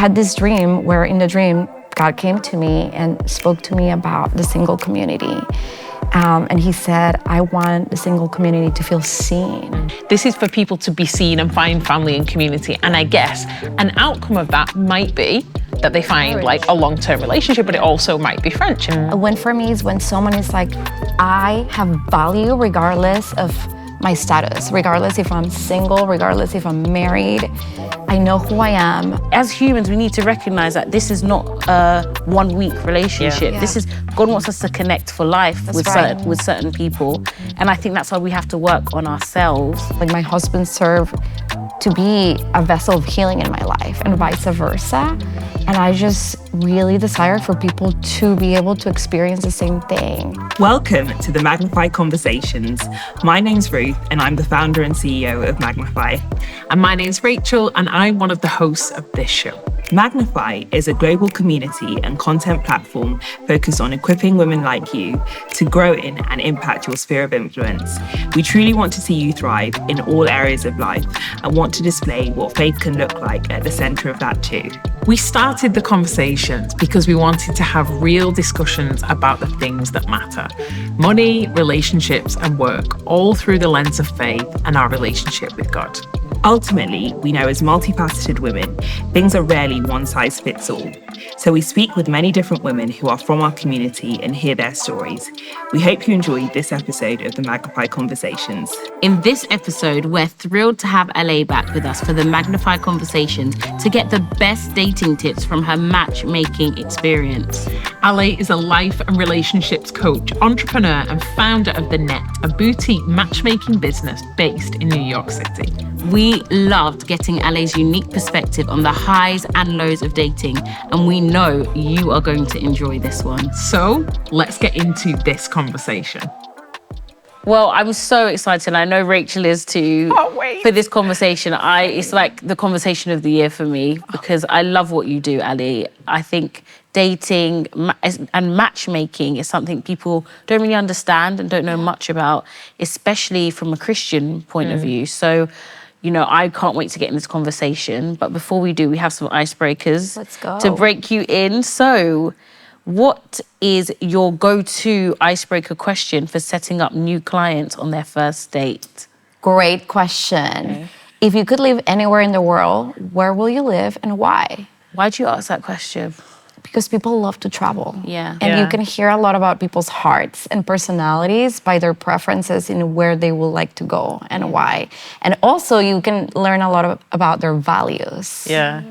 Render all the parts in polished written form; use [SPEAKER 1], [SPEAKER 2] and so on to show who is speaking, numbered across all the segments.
[SPEAKER 1] had this dream where in the dream, God came to me and spoke to me about the single community. And he said, I want the single community to feel seen.
[SPEAKER 2] This is for people to be seen and find family and community. And I guess an outcome of that might be that they find like a long-term relationship, but it also might be friendship.
[SPEAKER 1] A win for me is when someone is like, I have value regardless of my status, regardless if I'm single, regardless if I'm married. I know who I am.
[SPEAKER 3] As humans, we need to recognize that this is not a one-week relationship.
[SPEAKER 1] Yeah.
[SPEAKER 3] This is, God wants us to connect for life with certain people. And I think that's why we have to work on ourselves.
[SPEAKER 1] Like my husband served to be a vessel of healing in my life and vice versa. And I just really desire for people to be able to experience the same thing.
[SPEAKER 4] Welcome to the Magnify Conversations. My name's Ruth and I'm the founder and CEO of Magnify.
[SPEAKER 2] And my name's Rachel and I'm one of the hosts of this show.
[SPEAKER 4] Magnify is a global community and content platform focused on equipping women like you to grow in and impact your sphere of influence. We truly want to see you thrive in all areas of life and want to display what faith can look like at the center of that too.
[SPEAKER 2] We started the conversations because we wanted to have real discussions about the things that matter. Money, relationships, and work, all through the lens of faith and our relationship with God.
[SPEAKER 4] Ultimately, we know as multifaceted women, things are rarely one size fits all. So we speak with many different women who are from our community and hear their stories. We hope you enjoyed this episode of the Magnify Conversations.
[SPEAKER 3] In this episode, we're thrilled to have Ale back with us for the Magnify Conversations to get the best dating tips from her matchmaking experience.
[SPEAKER 2] Ale is a life and relationships coach, entrepreneur, and founder of The Net, a boutique matchmaking business based in New York City.
[SPEAKER 3] We loved getting Ale's unique perspective on the highs and lows of dating, and we know you are going to enjoy this one.
[SPEAKER 2] So let's get into this conversation.
[SPEAKER 3] Well, I'm so excited. I know Rachel is too.
[SPEAKER 2] Can't wait.
[SPEAKER 3] For this conversation. It's like the conversation of the year for me because I love what you do, Ale. I think dating and matchmaking is something people don't really understand and don't know much about, especially from a Christian point of view. So, you know, I can't wait to get in this conversation. But before we do, we have some icebreakers.
[SPEAKER 1] Let's go.
[SPEAKER 3] To break you in. So, what is your go-to icebreaker question for setting up new clients on their first date?
[SPEAKER 1] Great question. Okay. If you could live anywhere in the world, where will you live and why?
[SPEAKER 3] Why'd you ask that question?
[SPEAKER 1] Because people love to travel.
[SPEAKER 3] Yeah.
[SPEAKER 1] And you can hear a lot about people's hearts and personalities by their preferences in where they would like to go and why. And also you can learn a lot about their values.
[SPEAKER 2] Yeah.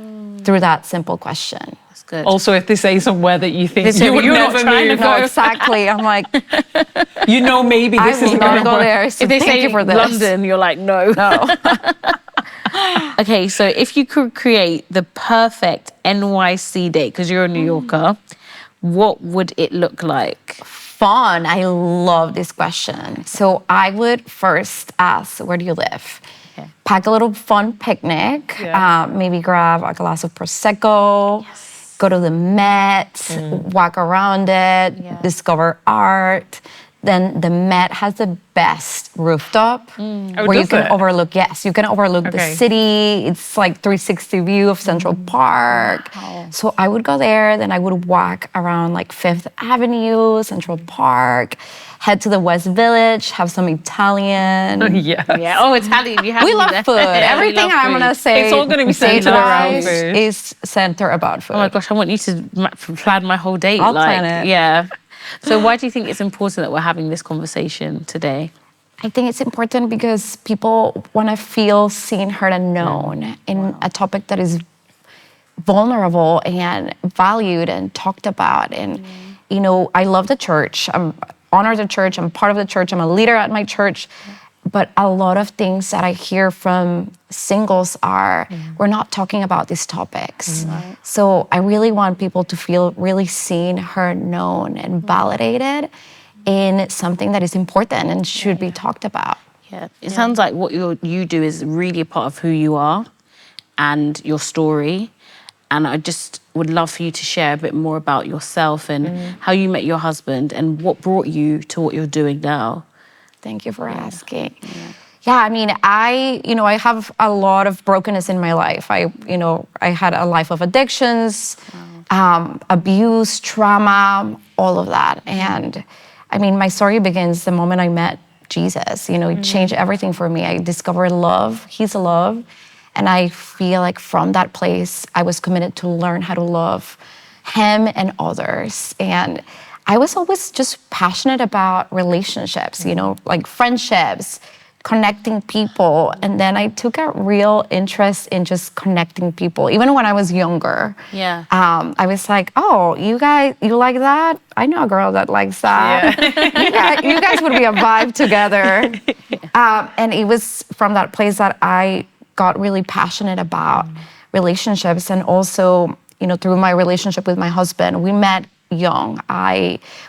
[SPEAKER 1] Through that simple question.
[SPEAKER 3] That's good.
[SPEAKER 2] Also, if they say somewhere that you think you would never move.
[SPEAKER 1] No, exactly. I'm like,
[SPEAKER 2] you know, maybe this is
[SPEAKER 1] going to go there. So
[SPEAKER 3] if they say
[SPEAKER 1] for this.
[SPEAKER 3] London, you're like, no. Okay, so if you could create the perfect NYC date, because you're a New Yorker, what would it look like?
[SPEAKER 1] Fun. I love this question. So I would first ask, where do you live? Okay. Pack a little fun picnic. Yeah. Maybe grab a glass of Prosecco. Yes. Go to the Met, walk around it, discover art. Then the Met has the best rooftop where you can overlook, you can overlook the city. It's like 360 view of Central Park. Wow. So I would go there, then I would walk around like Fifth Avenue, Central Park, head to the West Village, have some Italian.
[SPEAKER 3] Oh, Italian, you have
[SPEAKER 1] We love food. Everything I'm going to say
[SPEAKER 2] it's all going to be centered around food.
[SPEAKER 1] Is centered about food.
[SPEAKER 3] Oh my gosh, I want you to plan my whole date.
[SPEAKER 1] I'll plan it.
[SPEAKER 3] Yeah. So why do you think it's important that we're having this conversation today?
[SPEAKER 1] I think it's important because people want to feel seen, heard, and known in a topic that is vulnerable and valued and talked about. And, you know, I love the church. I'm honored the church. I'm part of the church. I'm a leader at my church. But a lot of things that I hear from singles are, we're not talking about these topics. So I really want people to feel really seen, heard, known, and validated in something that is important and should be talked about.
[SPEAKER 3] Yeah, it sounds like what you do is really a part of who you are and your story. And I just would love for you to share a bit more about yourself and how you met your husband and what brought you to what you're doing now.
[SPEAKER 1] Thank you for asking. Yeah, I mean, I have a lot of brokenness in my life. I had a life of addictions, abuse, trauma, all of that. And I mean, my story begins the moment I met Jesus. He changed everything for me. I discovered love. He's love. And I feel like from that place, I was committed to learn how to love him and others. And I was always just passionate about relationships, like friendships, connecting people. And then I took a real interest in just connecting people. Even when I was younger, I was like, oh, you like that? I know a girl that likes that. Yeah. you guys would be a vibe together. And it was from that place that I got really passionate about relationships. And also, through my relationship with my husband, we met young.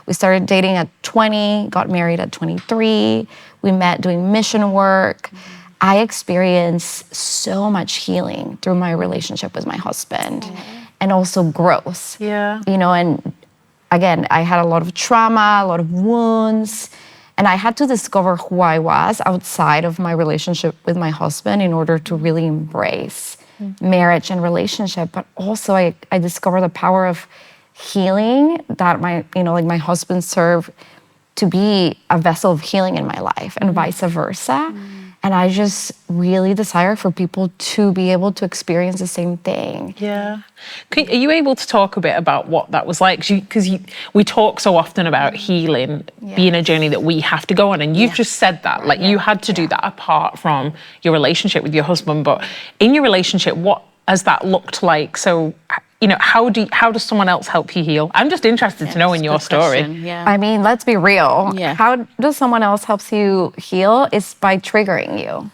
[SPEAKER 1] We started dating at 20, got married at 23. We met doing mission work. I experienced so much healing through my relationship with my husband, and also growth.
[SPEAKER 2] Yeah.
[SPEAKER 1] And again, I had a lot of trauma, a lot of wounds, and I had to discover who I was outside of my relationship with my husband in order to really embrace marriage and relationship. But also I discovered the power of healing that my husband served to be a vessel of healing in my life, and vice versa. And I just really desire for people to be able to experience the same thing.
[SPEAKER 2] Yeah. Are you able to talk a bit about what that was like? Because we talk so often about healing being a journey that we have to go on. And you've just said that, like you had to do that apart from your relationship with your husband. But in your relationship, what has that looked like? So, how does someone else help you heal? I'm just interested to know in your story.
[SPEAKER 1] I mean, let's be real.
[SPEAKER 3] Yeah.
[SPEAKER 1] How does someone else helps you heal? It's by triggering you.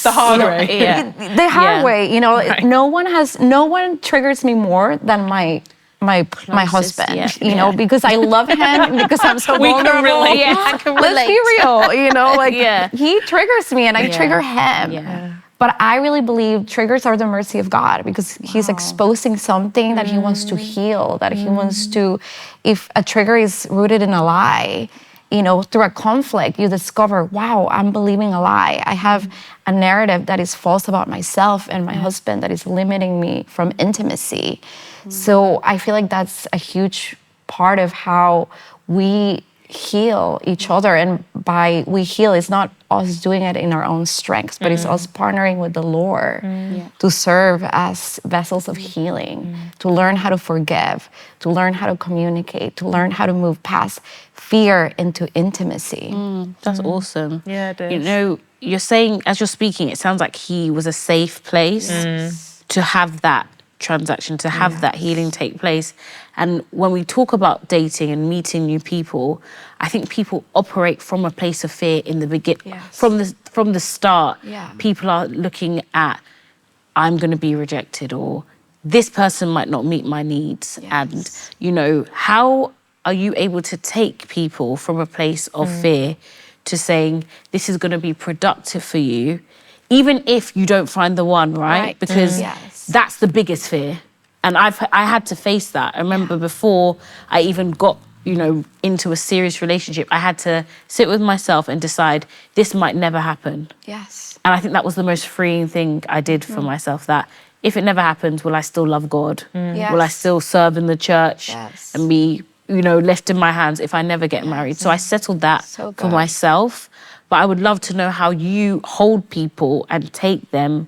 [SPEAKER 2] The hard way.
[SPEAKER 3] Yeah.
[SPEAKER 1] The hard way.
[SPEAKER 2] Right.
[SPEAKER 1] No one triggers me more than my husband, because I love him, because I'm so vulnerable.
[SPEAKER 2] Can relate.
[SPEAKER 3] Yeah, I can
[SPEAKER 1] Let's be real, he triggers me and I trigger him.
[SPEAKER 3] Yeah.
[SPEAKER 1] But I really believe triggers are the mercy of God, because he's exposing something that he wants to heal, that he wants to, if a trigger is rooted in a lie, through a conflict, you discover, wow, I'm believing a lie. I have a narrative that is false about myself and my husband that is limiting me from intimacy. So I feel like that's a huge part of how we heal each other. And by we heal, it's not us doing it in our own strengths, but it's us partnering with the Lord to serve as vessels of healing, to learn how to forgive, to learn how to communicate, to learn how to move past fear into intimacy.
[SPEAKER 3] That's awesome.
[SPEAKER 2] Yeah, it is.
[SPEAKER 3] You're saying, as you're speaking, it sounds like he was a safe place to have that transaction, to have that healing take place. And when we talk about dating and meeting new people, I think people operate from a place of fear in the beginning. From the start, people are looking at, I'm going to be rejected, or this person might not meet my needs. And, how are you able to take people from a place of fear to saying, this is going to be productive for you, even if you don't find the one, right? Because that's the biggest fear. And I had to face that. I remember before I even got, into a serious relationship, I had to sit with myself and decide this might never happen.
[SPEAKER 1] Yes.
[SPEAKER 3] And I think that was the most freeing thing I did for myself, that if it never happens, will I still love God? Will I still serve in the church and be, lifting my hands if I never get married? So I settled that for myself. But I would love to know how you hold people and take them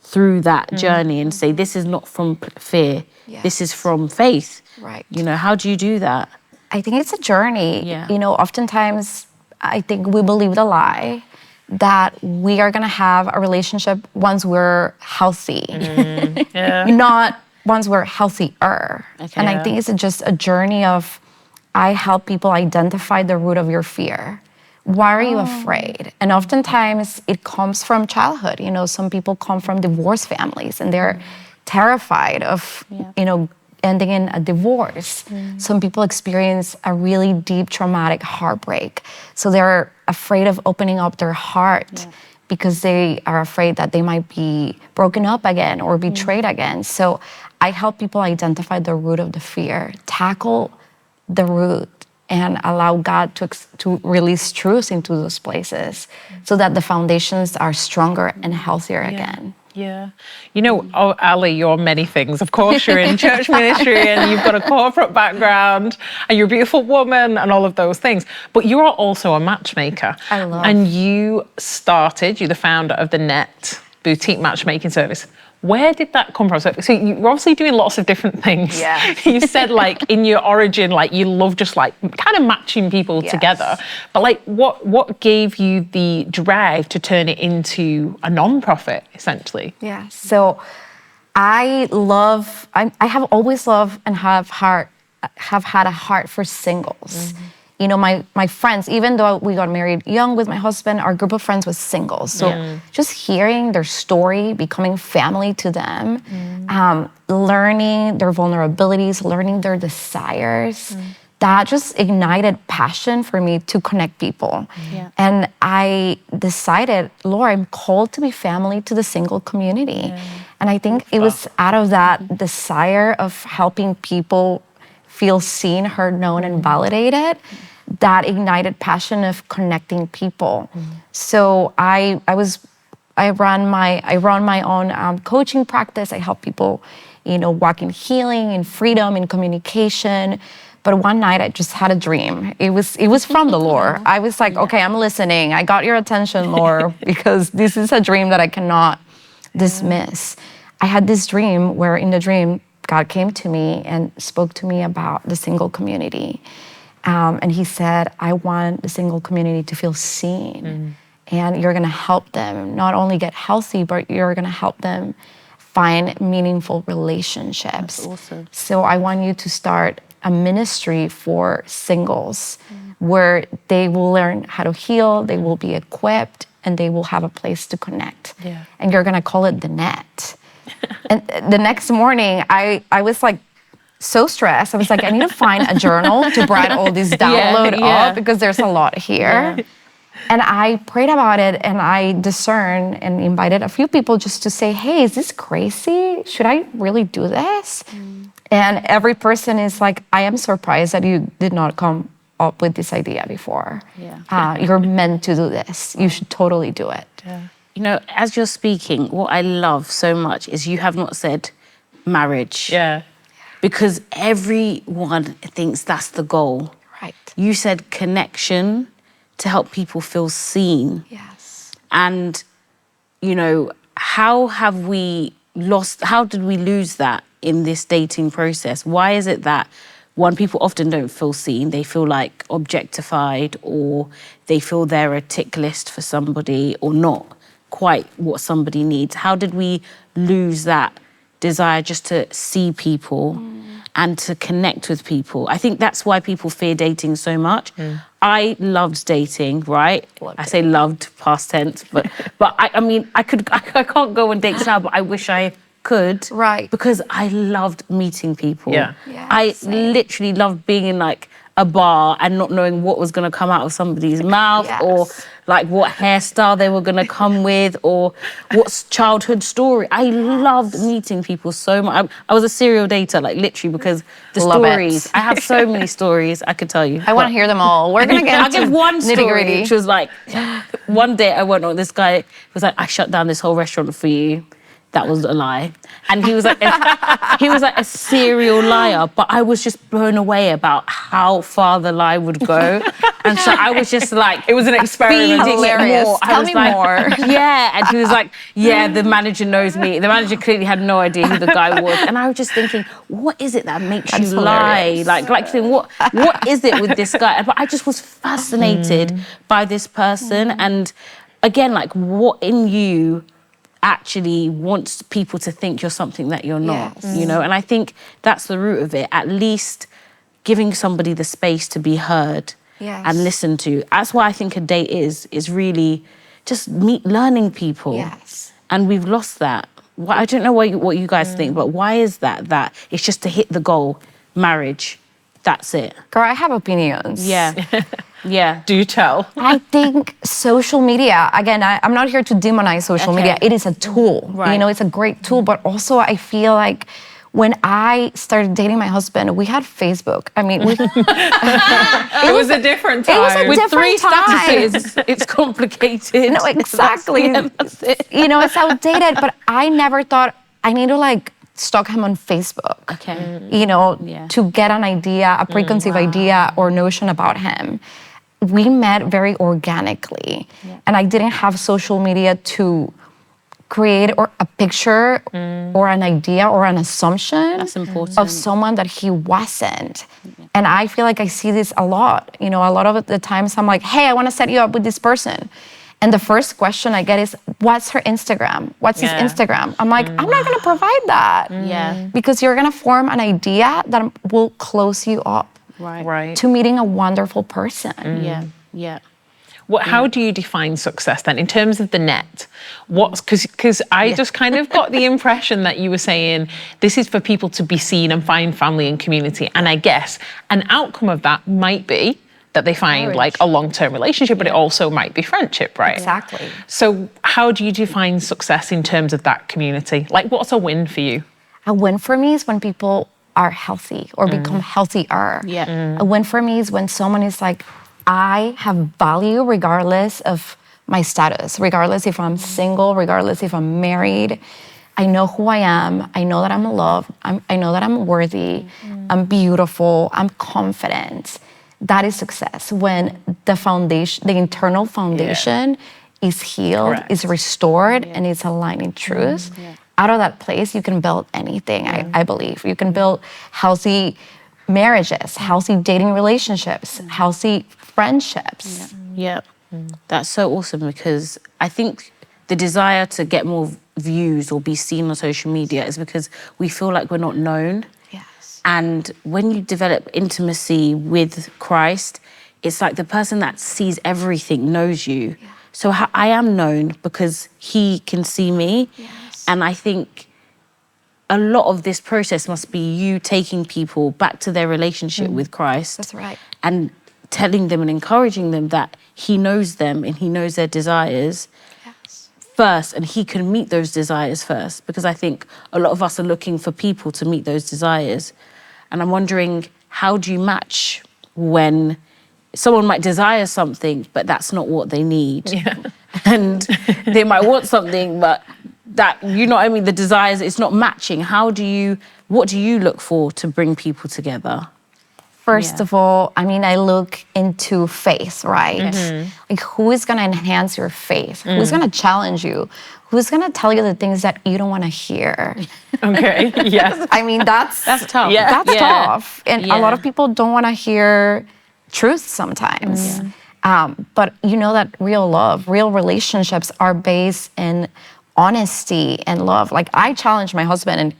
[SPEAKER 3] through that journey and say, this is not from fear, this is from faith.
[SPEAKER 1] Right.
[SPEAKER 3] How do you do that?
[SPEAKER 1] I think it's a journey.
[SPEAKER 3] Yeah.
[SPEAKER 1] Oftentimes I think we believe the lie that we are going to have a relationship once we're healthy, not once we're healthier.
[SPEAKER 3] Okay.
[SPEAKER 1] And I think it's just a journey of, I help people identify the root of your fear. Why are you afraid? And oftentimes it comes from childhood. Some people come from divorced families and they're terrified of, ending in a divorce. Some people experience a really deep traumatic heartbreak. So they're afraid of opening up their heart because they are afraid that they might be broken up again or betrayed again. So I help people identify the root of the fear, tackle the root, and allow God to release truth into those places so that the foundations are stronger and healthier again.
[SPEAKER 2] Yeah. You know, Ali, you're many things. Of course, you're in church ministry and you've got a corporate background and you're a beautiful woman and all of those things. But you're also a matchmaker.
[SPEAKER 1] I love.
[SPEAKER 2] And you're the founder of the Net boutique matchmaking service. Where did that come from? So you're obviously doing lots of different things.
[SPEAKER 1] Yeah.
[SPEAKER 2] You said like in your origin, like you love just like kind of matching people together. But like what gave you the drive to turn it into a non-profit essentially?
[SPEAKER 1] Yeah. So I have always loved and have had a heart for singles. You know, my friends, even though we got married young with my husband, our group of friends was singles. So just hearing their story, becoming family to them, learning their vulnerabilities, learning their desires, that just ignited passion for me to connect people. And I decided, Lord, I'm called to be family to the single community. And I think it was out of that desire of helping people feel seen, heard, known, and validated that ignited passion of connecting people. So I run my own coaching practice. I help people, you know, walk in healing, in freedom, in communication. But one night I just had a dream. It was from the Lord. I was like, okay, I'm listening. I got your attention, Lord, because this is a dream that I cannot dismiss. I had this dream where in the dream, God came to me and spoke to me about the single community. And he said, I want the single community to feel seen. And you're gonna help them not only get healthy, but you're gonna help them find meaningful relationships.
[SPEAKER 3] That's awesome.
[SPEAKER 1] So I want you to start a ministry for singles where they will learn how to heal, they will be equipped, and they will have a place to connect. And you're gonna call it the Net. And the next morning, I was like so stressed. I was like, I need to find a journal to write all this download up because there's a lot here. And I prayed about it and I discerned and invited a few people just to say, hey, is this crazy? Should I really do this? And every person is like, I am surprised that you did not come up with this idea before. You're meant to do this. You should totally do it.
[SPEAKER 3] You know, as you're speaking, what I love so much is you have not said marriage. Because everyone thinks that's the goal.
[SPEAKER 1] Right.
[SPEAKER 3] You said connection to help people feel seen.
[SPEAKER 1] Yes.
[SPEAKER 3] And, you know, how did we lose that in this dating process? Why is it that people often don't feel seen, they feel like objectified, or they feel they're a tick list for somebody or not quite what somebody needs? How did we lose that desire just to see people and to connect with people? I think that's why people fear dating so much. I loved dating, right? I say loved, past tense, but I mean, I can't go on dates now, but I wish I could.
[SPEAKER 1] Right.
[SPEAKER 3] Because I loved meeting people. I
[SPEAKER 1] same.
[SPEAKER 3] literally loved being in like a bar and not knowing what was going to come out of somebody's mouth or like what hairstyle they were going to come with or what childhood story. I loved meeting people so much. I was a serial dater, like literally, because the stories. I have so many stories I could tell you.
[SPEAKER 1] I want to hear them all. We're going to get
[SPEAKER 3] I'll give one story,
[SPEAKER 1] nitty-gritty.
[SPEAKER 3] which was like, one day I went on, this guy was like, I shut down this whole restaurant for you. That was a lie. And he was like a serial liar, but I was just blown away about how far the lie would go. And so I was just like,
[SPEAKER 2] it was an experiment.
[SPEAKER 1] Hilarious. Tell me more.
[SPEAKER 3] Yeah. And he was like, yeah, the manager knows me. The manager clearly had no idea who the guy was. And I was just thinking, what is it that makes you lie? Like what is it with this guy? But I just was fascinated by this person. And again, like what in you actually wants people to think you're something that you're not, you know? And I think that's the root of it, at least giving somebody the space to be heard and listened to. That's why I think a date is really just learning people.
[SPEAKER 1] Yes.
[SPEAKER 3] And we've lost that. I don't know what you guys think, but why is that it's just to hit the goal, marriage, that's it?
[SPEAKER 1] Girl, I have opinions.
[SPEAKER 3] Yeah.
[SPEAKER 2] Do tell.
[SPEAKER 1] I think social media, again, I'm not here to demonize social media. It is a tool.
[SPEAKER 3] Right.
[SPEAKER 1] You know, it's a great tool, but also I feel like When I started dating my husband, we had Facebook. I mean,
[SPEAKER 2] it was a different time.
[SPEAKER 1] It was a
[SPEAKER 3] With
[SPEAKER 1] different
[SPEAKER 3] 3
[SPEAKER 1] time.
[SPEAKER 3] statuses, it's complicated.
[SPEAKER 1] No, exactly.
[SPEAKER 3] That's it.
[SPEAKER 1] You know, it's outdated, but I never thought I need to like stalk him on Facebook.
[SPEAKER 3] Okay.
[SPEAKER 1] You know,
[SPEAKER 3] Yeah.
[SPEAKER 1] to get an idea, a preconceived idea or notion about him. We met very organically, and I didn't have social media to create or a picture or an idea or an assumption
[SPEAKER 3] That's important.
[SPEAKER 1] of someone that he wasn't. And I feel like I see this a lot. You know, a lot of the times I'm like, hey, I want to set you up with this person. And the first question I get is, what's her Instagram? What's his Instagram? I'm like, I'm not going to provide that.
[SPEAKER 3] Yeah.
[SPEAKER 1] Because you're going to form an idea that will close you up
[SPEAKER 2] Right.
[SPEAKER 1] to meeting a wonderful person.
[SPEAKER 3] Yeah.
[SPEAKER 2] How do you define success then in terms of the net? Because I just kind of got the impression that you were saying this is for people to be seen and find family and community. And I guess an outcome of that might be that they find like a long-term relationship, but it also might be friendship, right?
[SPEAKER 1] Exactly.
[SPEAKER 2] So how do you define success in terms of that community? Like, what's a win for you?
[SPEAKER 1] A win for me is when people are healthy or become healthier.
[SPEAKER 3] Yeah.
[SPEAKER 1] A win for me is when someone is like, I have value regardless of my status, regardless if I'm single, regardless if I'm married. I know who I am. I know that I'm loved. I know that I'm worthy. I'm beautiful. I'm confident. That is success. When the foundation, the internal foundation is healed, is restored, and is aligned in truth. Out of that place, you can build anything, I believe. You can build healthy marriages, healthy dating relationships, healthy friendships.
[SPEAKER 3] Yeah. That's so awesome, because I think the desire to get more views or be seen on social media is because we feel like we're not known.
[SPEAKER 1] Yes.
[SPEAKER 3] And when you develop intimacy with Christ, it's like the person that sees everything knows you. So I am known because he can see me.
[SPEAKER 1] Yes.
[SPEAKER 3] And I think a lot of this process must be you taking people back to their relationship with Christ.
[SPEAKER 1] That's right.
[SPEAKER 3] And telling them and encouraging them that he knows them and he knows their desires first, and he can meet those desires first. Because I think a lot of us are looking for people to meet those desires. And I'm wondering, how do you match when someone might desire something, but that's not what they need? And they might want something, but that, you know what I mean, the desires, it's not matching. What do you look for to bring people together?
[SPEAKER 1] First of all, I mean, I look into faith, right? Like, who is going to enhance your faith? Who's going to challenge you? Who's going to tell you the things that you don't want to hear?
[SPEAKER 2] Okay, yes.
[SPEAKER 1] I mean, that's
[SPEAKER 3] tough.
[SPEAKER 1] That's tough. And a lot of people don't want to hear truth sometimes. But you know that real love, real relationships are based in honesty and love. Like, I challenge my husband, and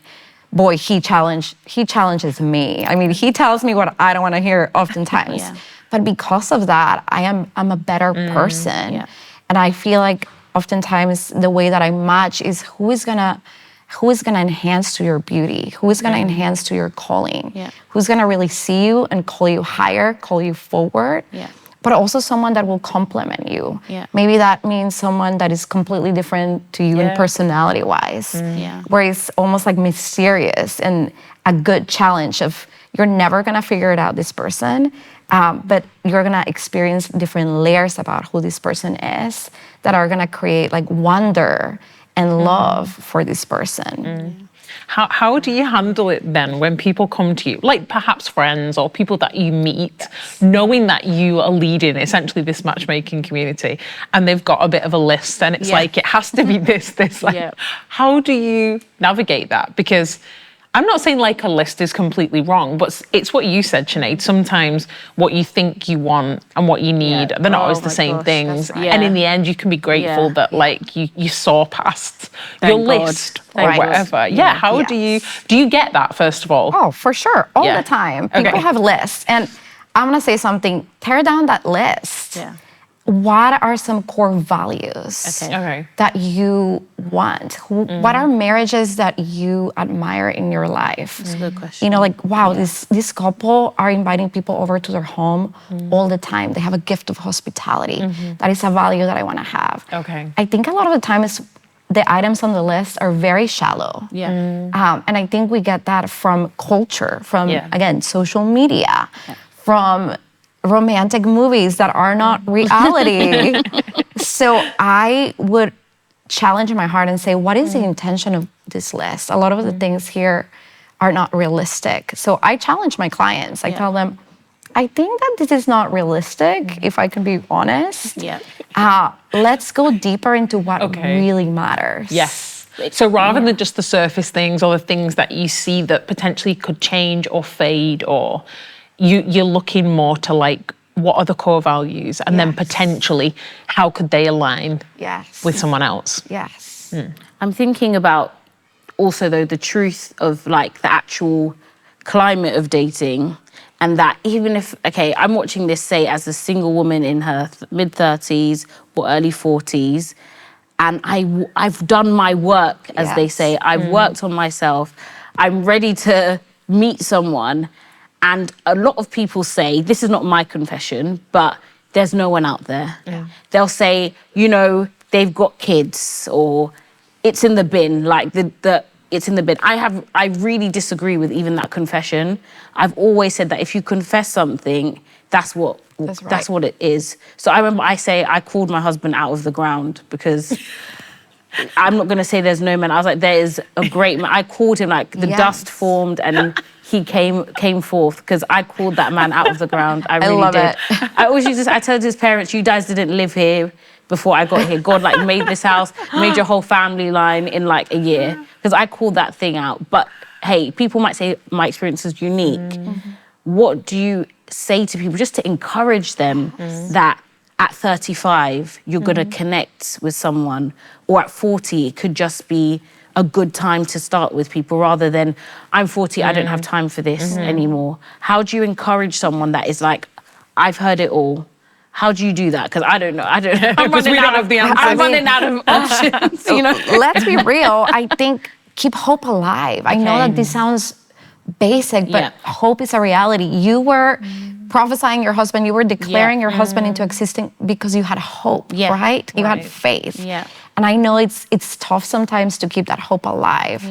[SPEAKER 1] boy, he challenges me. I mean, he tells me what I don't want to hear oftentimes. But because of that, I'm a better person. And I feel like oftentimes the way that I match is who is gonna enhance to your beauty, who is gonna enhance to your calling, who's gonna really see you and call you higher, call you forward. But also someone that will complement you. Maybe that means someone that is completely different to you in personality-wise, where it's almost like mysterious and a good challenge of you're never gonna figure it out, this person, but you're gonna experience different layers about who this person is that are gonna create like wonder and love for this person.
[SPEAKER 2] How do you handle it then when people come to you, like perhaps friends or people that you meet, knowing that you are leading essentially this matchmaking community, and they've got a bit of a list and it's like, it has to be this. Like, how do you navigate that? Because I'm not saying like a list is completely wrong, but it's what you said, Sinead. Sometimes what you think you want and what you need, they're not always the same things.
[SPEAKER 3] Right.
[SPEAKER 2] And in the end, you can be grateful that like you saw past your list or whatever. How do you get that, first of all?
[SPEAKER 1] Oh, for sure, all the time. People have lists, and I'm gonna say something, tear down that list. What are some core values that you want? What are marriages that you admire in your life?
[SPEAKER 3] That's a good question.
[SPEAKER 1] You know, like, wow, this couple are inviting people over to their home all the time. They have a gift of hospitality. That is a value that I want to have. I think a lot of the time the items on the list are very shallow.
[SPEAKER 3] Yeah.
[SPEAKER 1] And I think we get that from culture, from, again, social media, from romantic movies that are not reality. So I would challenge my heart and say, what is the intention of this list? A lot of the things here are not realistic. So I challenge my clients. I tell them, I think that this is not realistic, if I can be honest. Let's go deeper into what really matters.
[SPEAKER 2] Yes. So rather than just the surface things or the things that you see that potentially could change or fade, or you're looking more to like, what are the core values? And then potentially, how could they align with someone else?
[SPEAKER 1] Yes.
[SPEAKER 3] I'm thinking about also, though, the truth of like the actual climate of dating. And that even if, I'm watching this, say, as a single woman in her mid-30s or early 40s, and I've done my work, as they say. I've worked on myself. I'm ready to meet someone. And a lot of people say, this is not my confession, but there's no one out there. They'll say, you know, they've got kids, or it's in the bin, like it's in the bin. I really disagree with even that confession. I've always said that if you confess something, that's what it is. So I remember I called my husband out of the ground, because I'm not gonna say there's no man. I was like, there is a great man. I called him, like the dust formed and he came forth, because I called that man out of the ground. I really did. I always used to, I told his parents, you guys didn't live here before I got here. God like made this house, made your whole family line in like a year. Because I called that thing out. But hey, people might say my experience is unique. What do you say to people just to encourage them that at 35, you're gonna connect with someone, or at 40, it could just be a good time to start with people, rather than I'm 40, I don't have time for this anymore. How do you encourage someone that is like, I've heard it all? How do you do that? Because I don't know.
[SPEAKER 2] Because we don't have the answers.
[SPEAKER 3] I'm running out of options, you know?
[SPEAKER 1] Let's be real. I think keep hope alive. I know that this sounds basic, but hope is a reality. You were prophesying your husband, you were declaring your husband into existing because you had hope, right? You had faith. And I know it's tough sometimes to keep that hope alive.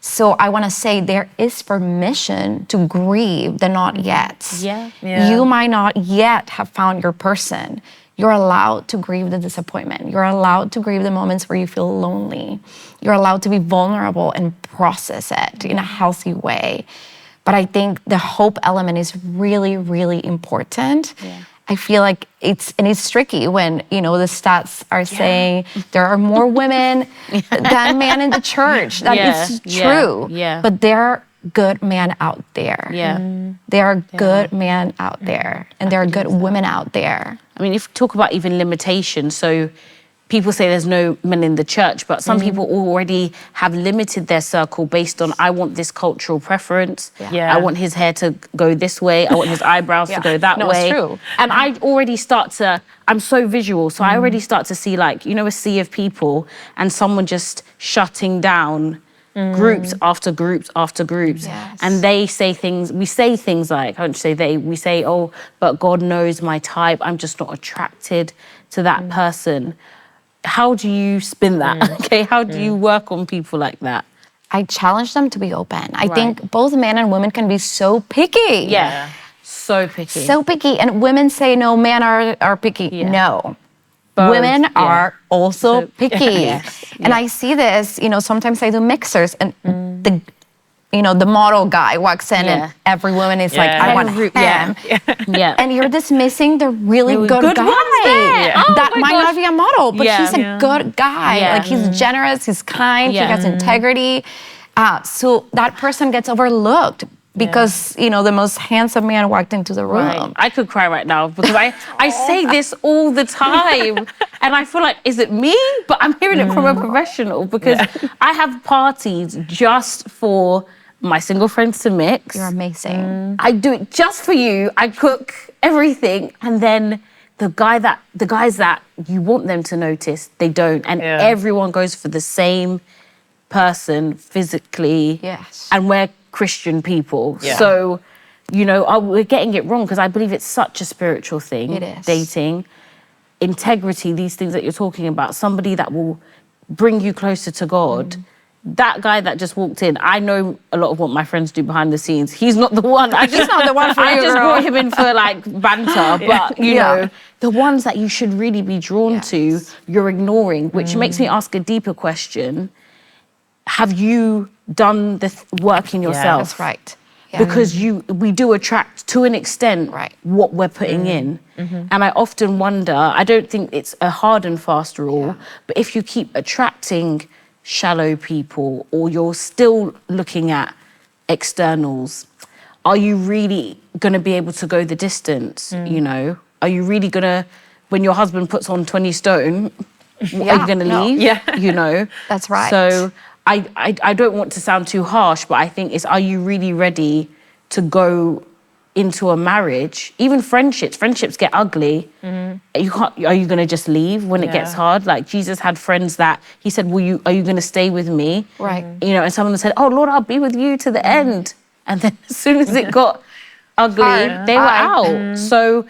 [SPEAKER 1] So I want to say there is permission to grieve the not yet. You might not yet have found your person. You're allowed to grieve the disappointment. You're allowed to grieve the moments where you feel lonely. You're allowed to be vulnerable and process it in a healthy way. But I think the hope element is really, really important. I feel like it's tricky when, you know, the stats are saying there are more women than men in the church. That is true. But there are good men out there. There are good men out there. And there are good women out there.
[SPEAKER 3] I mean, if we talk about even limitations, so people say there's no men in the church, but some people already have limited their circle based on, I want this cultural preference. I want his hair to go this way. I want his eyebrows to go that way.
[SPEAKER 1] It's true.
[SPEAKER 3] And I already start to, I'm so visual, so I already start to see like, you know, a sea of people and someone just shutting down groups after groups after groups. And they say things, we say things like, I don't say they, we say, oh, but God knows my type. I'm just not attracted to that person. How do you spin that? How do you work on people like that?
[SPEAKER 1] I challenge them to be open. I think both men and women can be so picky.
[SPEAKER 3] So picky.
[SPEAKER 1] So picky. And women say, no, men are picky. No. Both. Women are also picky. And I see this, you know, sometimes I do mixers and the model guy walks in and every woman is like, I want him. And you're dismissing the really good guy. That might not be a model, but he's a good guy. Like he's generous, he's kind, he has integrity. So that person gets overlooked because, you know, the most handsome man walked into the room.
[SPEAKER 3] I could cry right now because I say this all the time. And I feel like, is it me? But I'm hearing it from a professional because I have parties just for my single friends to mix.
[SPEAKER 1] You're amazing.
[SPEAKER 3] I do it just for you. I cook everything. And then the guys that you want them to notice, they don't. And everyone goes for the same person physically. And we're Christian people. So, you know, we're getting it wrong because I believe it's such a spiritual thing.
[SPEAKER 1] It is.
[SPEAKER 3] Dating, integrity, these things that you're talking about. Somebody that will bring you closer to God. That guy that just walked in, I know a lot of what my friends do behind the scenes. He's not the one.
[SPEAKER 1] He's not the one for
[SPEAKER 3] I
[SPEAKER 1] you,
[SPEAKER 3] just
[SPEAKER 1] girl.
[SPEAKER 3] brought him in for like banter, but you know, the ones that you should really be drawn to, you're ignoring, which makes me ask a deeper question. Have you done the work in yourself?
[SPEAKER 1] That's right.
[SPEAKER 3] Because we do attract, to an extent, what we're putting in. And I often wonder, I don't think it's a hard and fast rule, but if you keep attracting shallow people, or you're still looking at externals, are you really going to be able to go the distance, you know? Are you really going to, when your husband puts on 20 stone, are you going to leave? You know?
[SPEAKER 1] That's right.
[SPEAKER 3] So I don't want to sound too harsh, but I think it's, are you really ready to go into a marriage? Even friendships get ugly. You can't, are you going to just leave when it gets hard? Like Jesus had friends that he said, are you going to stay with me?
[SPEAKER 1] Right.
[SPEAKER 3] You know, and some of them said, oh Lord, I'll be with you to the end. And then as soon as it got ugly, they were out. So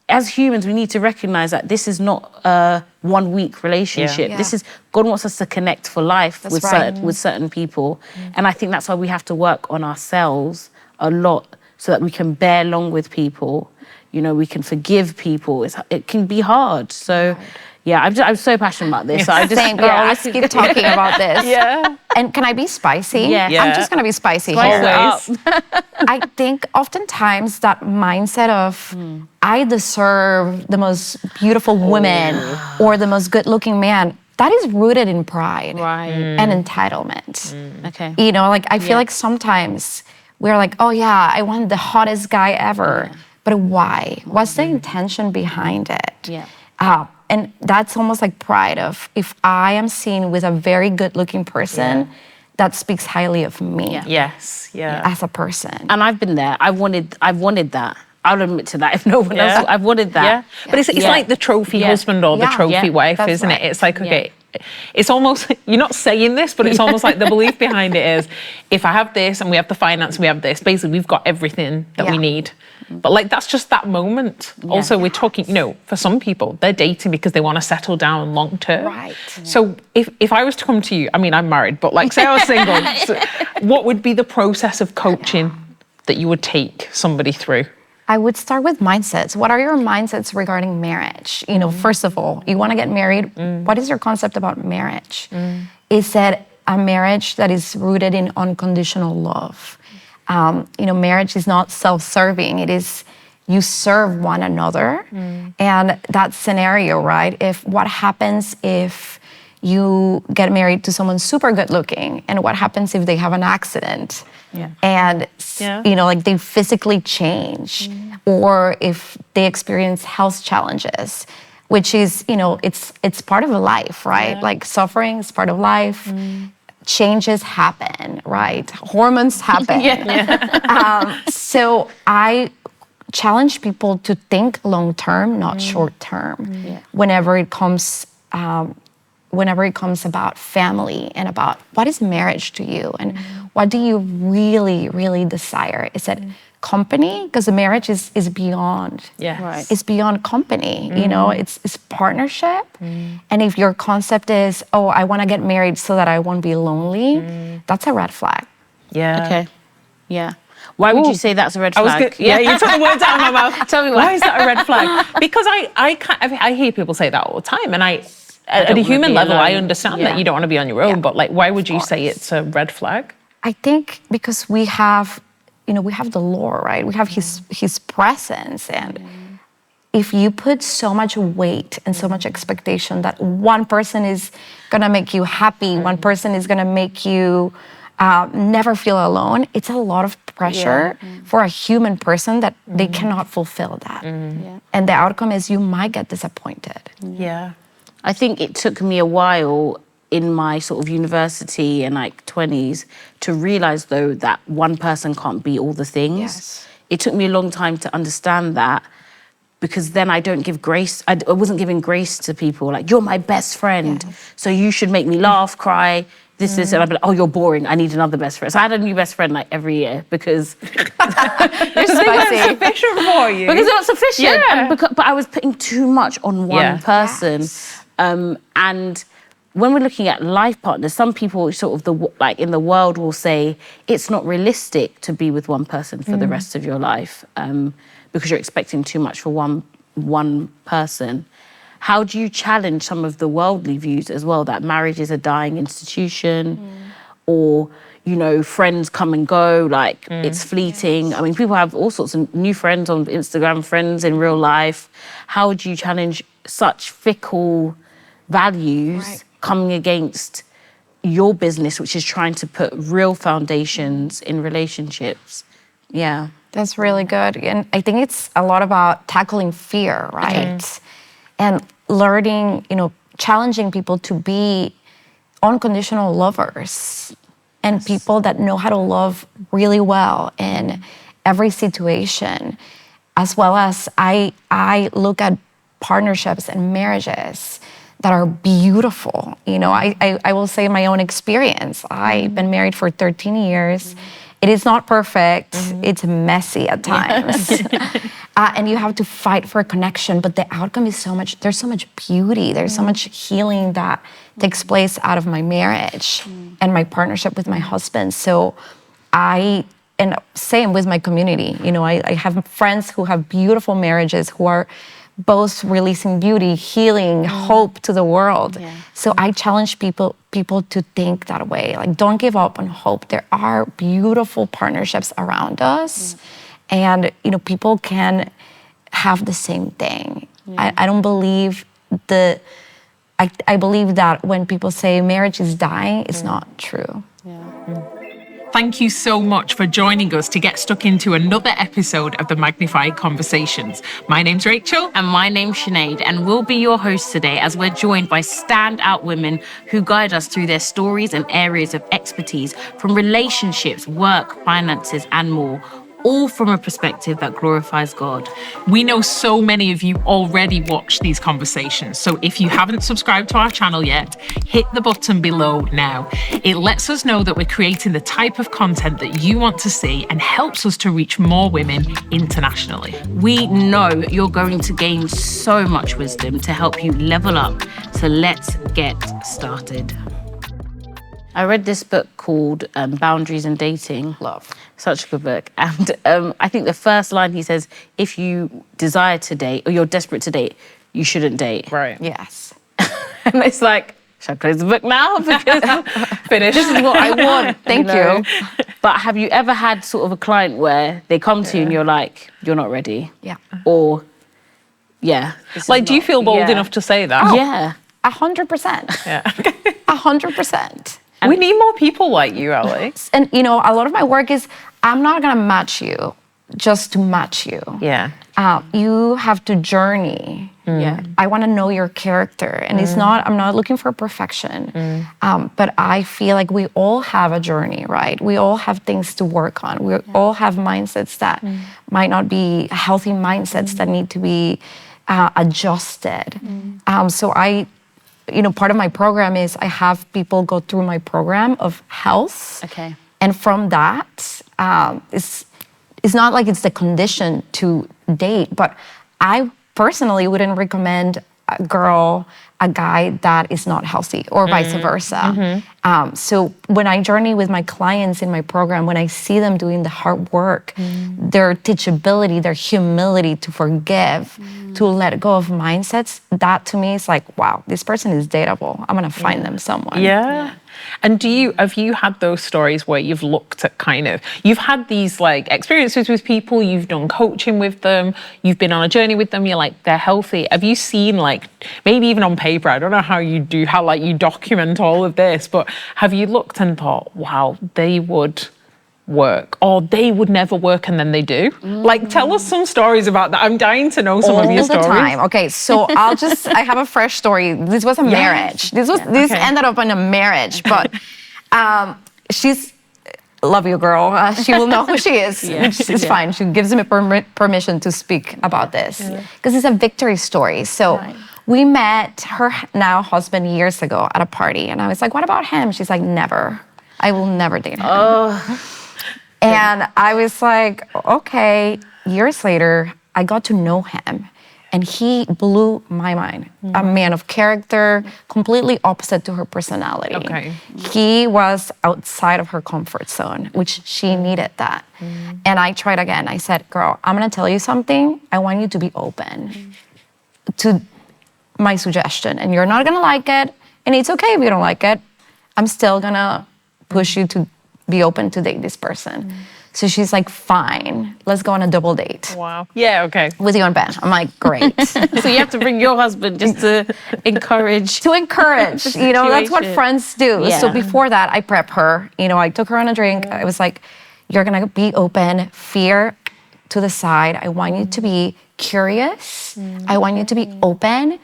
[SPEAKER 3] as humans, we need to recognize that this is not a 1 week relationship. This is, God wants us to connect for life with certain people. And I think that's why we have to work on ourselves a lot, so that we can bear long with people, you know, we can forgive people. It can be hard. So, I'm so passionate about this. So I just,
[SPEAKER 1] Same, girl. Let's keep talking about this. And can I be spicy? I'm just going to be spicy here.
[SPEAKER 3] Always.
[SPEAKER 1] I think oftentimes that mindset of I deserve the most beautiful woman or the most good-looking man, that is rooted in pride and entitlement.
[SPEAKER 3] Okay.
[SPEAKER 1] You know, like I feel like sometimes we're like, oh yeah, I want the hottest guy ever. But why? What's the intention behind it? And that's almost like pride of, if I am seen with a very good looking person, that speaks highly of me as a person.
[SPEAKER 3] And I've been there. I've wanted that. I'll admit to that if no one else. I've wanted that.
[SPEAKER 2] But it's like the trophy husband or the trophy wife, isn't it? It's like, okay, it's almost, you're not saying this, but it's almost like the belief behind it is, if I have this and we have the finance and we have this, basically we've got everything that we need. But like, that's just that moment. Also, we're talking, you know, for some people, they're dating because they want to settle down long term.
[SPEAKER 1] Right.
[SPEAKER 2] So if I was to come to you, I mean, I'm married, but like, say I was single, so what would be the process of coaching that you would take somebody through?
[SPEAKER 1] I would start with mindsets. What are your mindsets regarding marriage? You know, first of all, you want to get married. What is your concept about marriage? Is it a marriage that is rooted in unconditional love? You know, marriage is not self-serving. It is, you serve one another. And that scenario, right? What happens if you get married to someone super good looking, and what happens if they have an accident? And, you know, like they physically change, or if they experience health challenges, which is, you know, it's part of life, right? Like suffering is part of life. Changes happen, right? Hormones happen. So I challenge people to think long-term, not short-term, whenever it comes about family and about what is marriage to you and what do you really, really desire? Is it company? Because the marriage is beyond. It's beyond company. You know, it's partnership. And if your concept is, oh, I want to get married so that I won't be lonely, that's a red flag.
[SPEAKER 3] Okay. Why would you say that's a red flag?
[SPEAKER 2] You took the words out of my mouth.
[SPEAKER 3] Tell me
[SPEAKER 2] why is that a red flag? Because I hear people say that all the time, and at a human level, I understand that you don't want to be on your own, but like, why would you say it's a red flag?
[SPEAKER 1] I think because we have the Lord, right? We have his presence. And if you put so much weight and so much expectation that one person is gonna make you happy, one person is gonna make you never feel alone, it's a lot of pressure for a human person that they cannot fulfill that. And the outcome is you might get disappointed.
[SPEAKER 3] I think it took me a while in my sort of university and like 20s to realize, though, that one person can't be all the things. It took me a long time to understand that, because then I don't give grace. I wasn't giving grace to people. Like, you're my best friend, so you should make me laugh, cry, this, and I'd be like, oh, you're boring. I need another best friend. So I had a new best friend like every year because
[SPEAKER 1] You're spicy.
[SPEAKER 2] Sufficient for you.
[SPEAKER 3] Because it's not sufficient. And but I was putting too much on one person. And when we're looking at life partners, some people sort of in the world will say it's not realistic to be with one person for the rest of your life because you're expecting too much for one person. How do you challenge some of the worldly views as well, that marriage is a dying institution or, you know, friends come and go, like it's fleeting. Yes. I mean, people have all sorts of new friends on Instagram, friends in real life. How would you challenge such fickle values coming against your business, which is trying to put real foundations in relationships? Yeah.
[SPEAKER 1] That's really good. And I think it's a lot about tackling fear, right? And learning, you know, challenging people to be unconditional lovers and people that know how to love really well in every situation. As well as I look at partnerships and marriages that are beautiful. You know, I will say my own experience. I've been married for 13 years. It is not perfect. It's messy at times. And you have to fight for a connection, but the outcome is there's so much beauty. There's so much healing that takes place out of my marriage and my partnership with my husband. So and same with my community. You know, I have friends who have beautiful marriages who are both releasing beauty, healing, hope to the world. Yeah. So I challenge people to think that way. Like, don't give up on hope. There are beautiful partnerships around us, and you know, people can have the same thing. I don't believe I believe that when people say marriage is dying, it's not true.
[SPEAKER 2] Thank you so much for joining us to get stuck into another episode of the Magnify Conversations. My name's Rachel.
[SPEAKER 3] And my name's Sinead, and we'll be your hosts today as we're joined by standout women who guide us through their stories and areas of expertise from relationships, work, finances, and more, all from a perspective that glorifies God.
[SPEAKER 2] We know so many of you already watch these conversations, so if you haven't subscribed to our channel yet, hit the button below now. It lets us know that we're creating the type of content that you want to see and helps us to reach more women internationally.
[SPEAKER 3] We know you're going to gain so much wisdom to help you level up, so let's get started. I read this book called Boundaries in Dating.
[SPEAKER 1] Love.
[SPEAKER 3] Such a good book. And I think the first line he says, if you desire to date or you're desperate to date, you shouldn't date.
[SPEAKER 2] Right.
[SPEAKER 1] Yes.
[SPEAKER 3] And it's like, should I close the book now? Because
[SPEAKER 2] finish.
[SPEAKER 3] This is what I want.
[SPEAKER 1] Thank you.
[SPEAKER 3] But have you ever had sort of a client where they come to you and you're like, you're not ready?
[SPEAKER 1] Yeah.
[SPEAKER 3] Or,
[SPEAKER 2] like, do you feel bold enough to say that?
[SPEAKER 1] Oh,
[SPEAKER 3] yeah.
[SPEAKER 1] 100%.
[SPEAKER 2] Yeah.
[SPEAKER 1] 100%.
[SPEAKER 2] We need more people like you, Ale.
[SPEAKER 1] And you know, a lot of my work is, I'm not gonna match you just to match you.
[SPEAKER 2] Yeah.
[SPEAKER 1] You have to journey. Yeah. I wanna know your character. And I'm not looking for perfection. But I feel like we all have a journey, right? We all have things to work on. We all have mindsets that might not be healthy mindsets that need to be adjusted. So part of my program is I have people go through my program of health.
[SPEAKER 3] Okay.
[SPEAKER 1] And from that, it's not like it's the condition to date, but I personally wouldn't recommend a guy that is not healthy or vice versa. So when I journey with my clients in my program, when I see them doing the hard work, their teachability, their humility to forgive, to let go of mindsets, that to me is like, wow, this person is dateable. I'm gonna find them someone.
[SPEAKER 2] Yeah. And have you had those stories where you've looked at you've had these like experiences with people, you've done coaching with them, you've been on a journey with them, you're like, they're healthy. Have you seen, like, maybe even on paper, I don't know how you document all of this, but have you looked and thought, wow, they would work, or they would never work and then they do? Like, tell us some stories about that. I'm dying to know some of your stories.
[SPEAKER 1] All the time. Okay, so I have a fresh story. This was a marriage. This ended up in a marriage, but love you, girl. She will know who she is. It's fine. She gives me permission to speak about this because it's a victory story. So we met her now husband years ago at a party, and I was like, what about him? She's like, never. I will never date him. And I was like, okay. Years later, I got to know him. And he blew my mind. A man of character, completely opposite to her personality.
[SPEAKER 2] Okay.
[SPEAKER 1] He was outside of her comfort zone, which she needed that. And I tried again. I said, girl, I'm gonna tell you something. I want you to be open to my suggestion. And you're not gonna like it. And it's okay if you don't like it. I'm still gonna push you to be open to date this person. So she's like, fine, let's go on a double date.
[SPEAKER 2] Wow. Yeah, okay.
[SPEAKER 1] With you and Ben. I'm like, great.
[SPEAKER 3] So you have to bring your husband just to encourage.
[SPEAKER 1] To encourage, that's what
[SPEAKER 3] situation.
[SPEAKER 1] friends do.
[SPEAKER 3] Yeah.
[SPEAKER 1] So before that, I prep her. I took her on a drink. I was like, you're gonna be open, fear to the side. I want you to be curious. I want you to be open.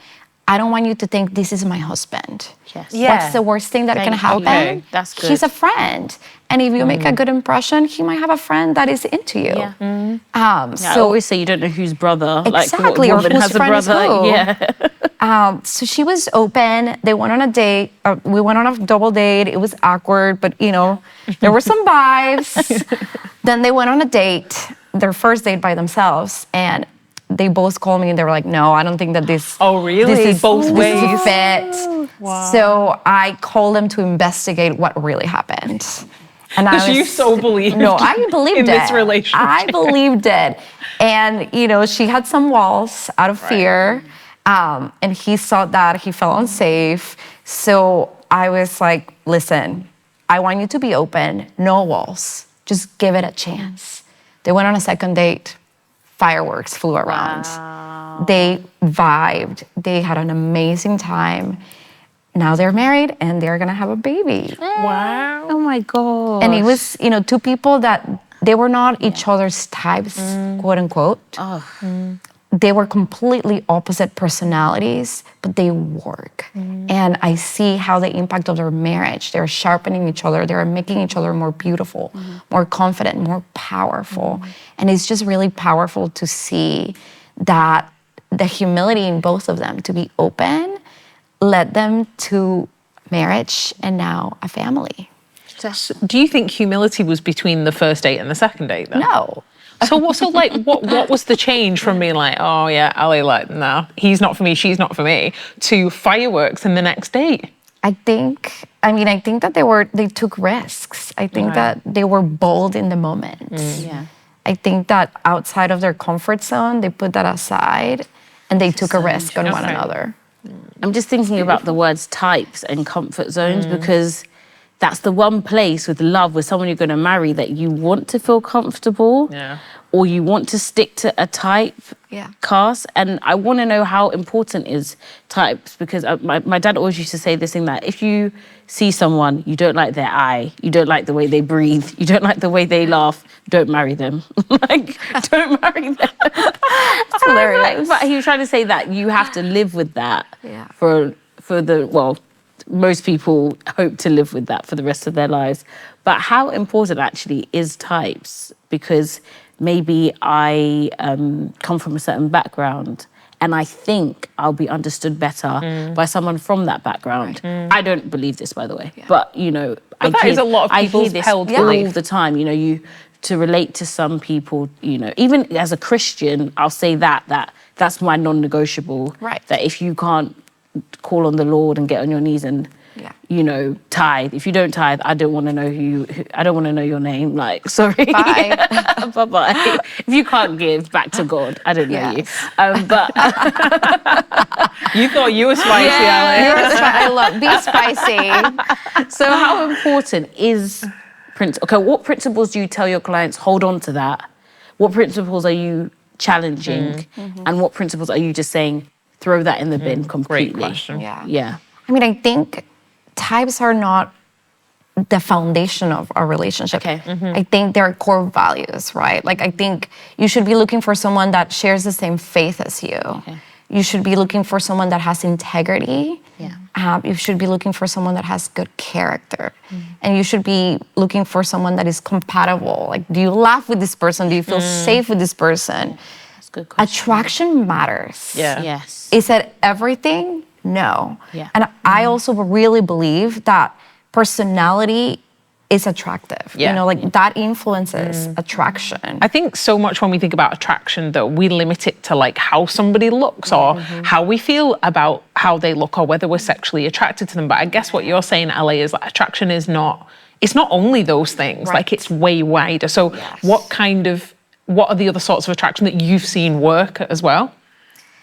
[SPEAKER 1] I don't want you to think this is my husband.
[SPEAKER 3] Yes.
[SPEAKER 2] Yeah.
[SPEAKER 1] What's the worst thing that can
[SPEAKER 3] Thank
[SPEAKER 1] happen?
[SPEAKER 3] you. Okay, that's good.
[SPEAKER 1] He's a friend. And if you make a good impression, he might have a friend that is into you.
[SPEAKER 3] Yeah.
[SPEAKER 1] Um,
[SPEAKER 3] I
[SPEAKER 1] so
[SPEAKER 3] always say you don't know whose brother,
[SPEAKER 1] Exactly,
[SPEAKER 3] like
[SPEAKER 1] or
[SPEAKER 3] what woman
[SPEAKER 1] whose
[SPEAKER 3] has a
[SPEAKER 1] friend is
[SPEAKER 3] brother.
[SPEAKER 1] who.
[SPEAKER 3] Yeah.
[SPEAKER 1] So she was open. They went on a date. We went on a double date. It was awkward, but there were some vibes. Then they went on a date, their first date by themselves, and they both called me and they were like, "No, I don't think that this.
[SPEAKER 2] Oh, really?
[SPEAKER 1] This is
[SPEAKER 2] Both
[SPEAKER 1] this
[SPEAKER 2] ways?
[SPEAKER 1] is a fit."
[SPEAKER 2] Wow.
[SPEAKER 1] So I called them to investigate what really happened. And I
[SPEAKER 2] Because you
[SPEAKER 1] was-
[SPEAKER 2] so believed
[SPEAKER 1] No, I believed
[SPEAKER 2] in
[SPEAKER 1] it.
[SPEAKER 2] this relationship.
[SPEAKER 1] I believed it. And, she had some walls out of fear. And he saw that. He felt unsafe. So I was like, listen, I want you to be open. No walls. Just give it a chance. They went on a second date. Fireworks flew around.
[SPEAKER 3] Wow.
[SPEAKER 1] They vibed. They had an amazing time. Now they're married and they're gonna have a baby.
[SPEAKER 2] Wow.
[SPEAKER 3] Oh my God.
[SPEAKER 1] And it was, two people that they were not each other's types, quote unquote. They were completely opposite personalities, but they work. And I see how the impact of their marriage, they're sharpening each other, they're making each other more beautiful, more confident, more powerful. And it's just really powerful to see that the humility in both of them to be open led them to marriage and now a family.
[SPEAKER 2] Do you think humility was between the first date and the second date then?
[SPEAKER 1] No.
[SPEAKER 2] So what was the change from being like, oh yeah, Ali, like, no, he's not for me, she's not for me, to fireworks in the next date?
[SPEAKER 1] I think that they took risks. I think that they were bold in the moment.
[SPEAKER 3] Yeah.
[SPEAKER 1] I think that outside of their comfort zone, they put that aside and they took a risk on one
[SPEAKER 2] Okay.
[SPEAKER 1] another.
[SPEAKER 3] I'm just thinking about the words types and comfort zones because that's the one place with love, with someone you're going to marry, that you want to feel comfortable or you want to stick to a type cast. And I want to know how important is types, because my dad always used to say this thing that if you see someone, you don't like their eye, you don't like the way they breathe, you don't like the way they laugh, don't marry them. Don't marry them. It's
[SPEAKER 1] hilarious.
[SPEAKER 3] But he was trying to say that you have to live with that for most people hope to live with that for the rest of their lives. But how important actually is types? Because maybe I come from a certain background and I think I'll be understood better by someone from that background. I don't believe this, by the way, but
[SPEAKER 2] But that is a lot of
[SPEAKER 3] I hear
[SPEAKER 2] people's
[SPEAKER 3] this
[SPEAKER 2] held
[SPEAKER 3] all
[SPEAKER 2] belief.
[SPEAKER 3] the time. To relate to some people, even as a Christian, I'll say that's my non-negotiable.
[SPEAKER 1] Right.
[SPEAKER 3] That if you can't call on the Lord and get on your knees and tithe. If you don't tithe, I don't want to know I don't want to know your name. Like, sorry.
[SPEAKER 1] Bye.
[SPEAKER 3] Bye-bye. If you can't give back to God, I don't know you. But
[SPEAKER 2] You thought you were spicy, Ali.
[SPEAKER 1] I love, be spicy.
[SPEAKER 3] so how important is what principles do you tell your clients, hold on to that? What principles are you challenging? And what principles are you just saying, throw that in the bin completely?
[SPEAKER 2] Great question.
[SPEAKER 1] Yeah. I think types are not the foundation of a relationship.
[SPEAKER 3] Okay.
[SPEAKER 1] I think they're core values, right? Like, I think you should be looking for someone that shares the same faith as you.
[SPEAKER 3] Okay.
[SPEAKER 1] You should be looking for someone that has integrity.
[SPEAKER 3] Yeah.
[SPEAKER 1] You should be looking for someone that has good character. And you should be looking for someone that is compatible. Like, do you laugh with this person? Do you feel safe with this person?
[SPEAKER 3] That's a good question.
[SPEAKER 1] Attraction matters.
[SPEAKER 2] Yeah.
[SPEAKER 3] Yes.
[SPEAKER 1] Is it everything? No.
[SPEAKER 3] Yeah.
[SPEAKER 1] And I also really believe that personality is attractive. You know, like that influences attraction.
[SPEAKER 2] I think so much when we think about attraction that we limit it to like how somebody looks or how we feel about how they look or whether we're sexually attracted to them. But I guess what you're saying, Ale, is that attraction is it's not only those things, like it's way wider. So what are the other sorts of attraction that you've seen work as well?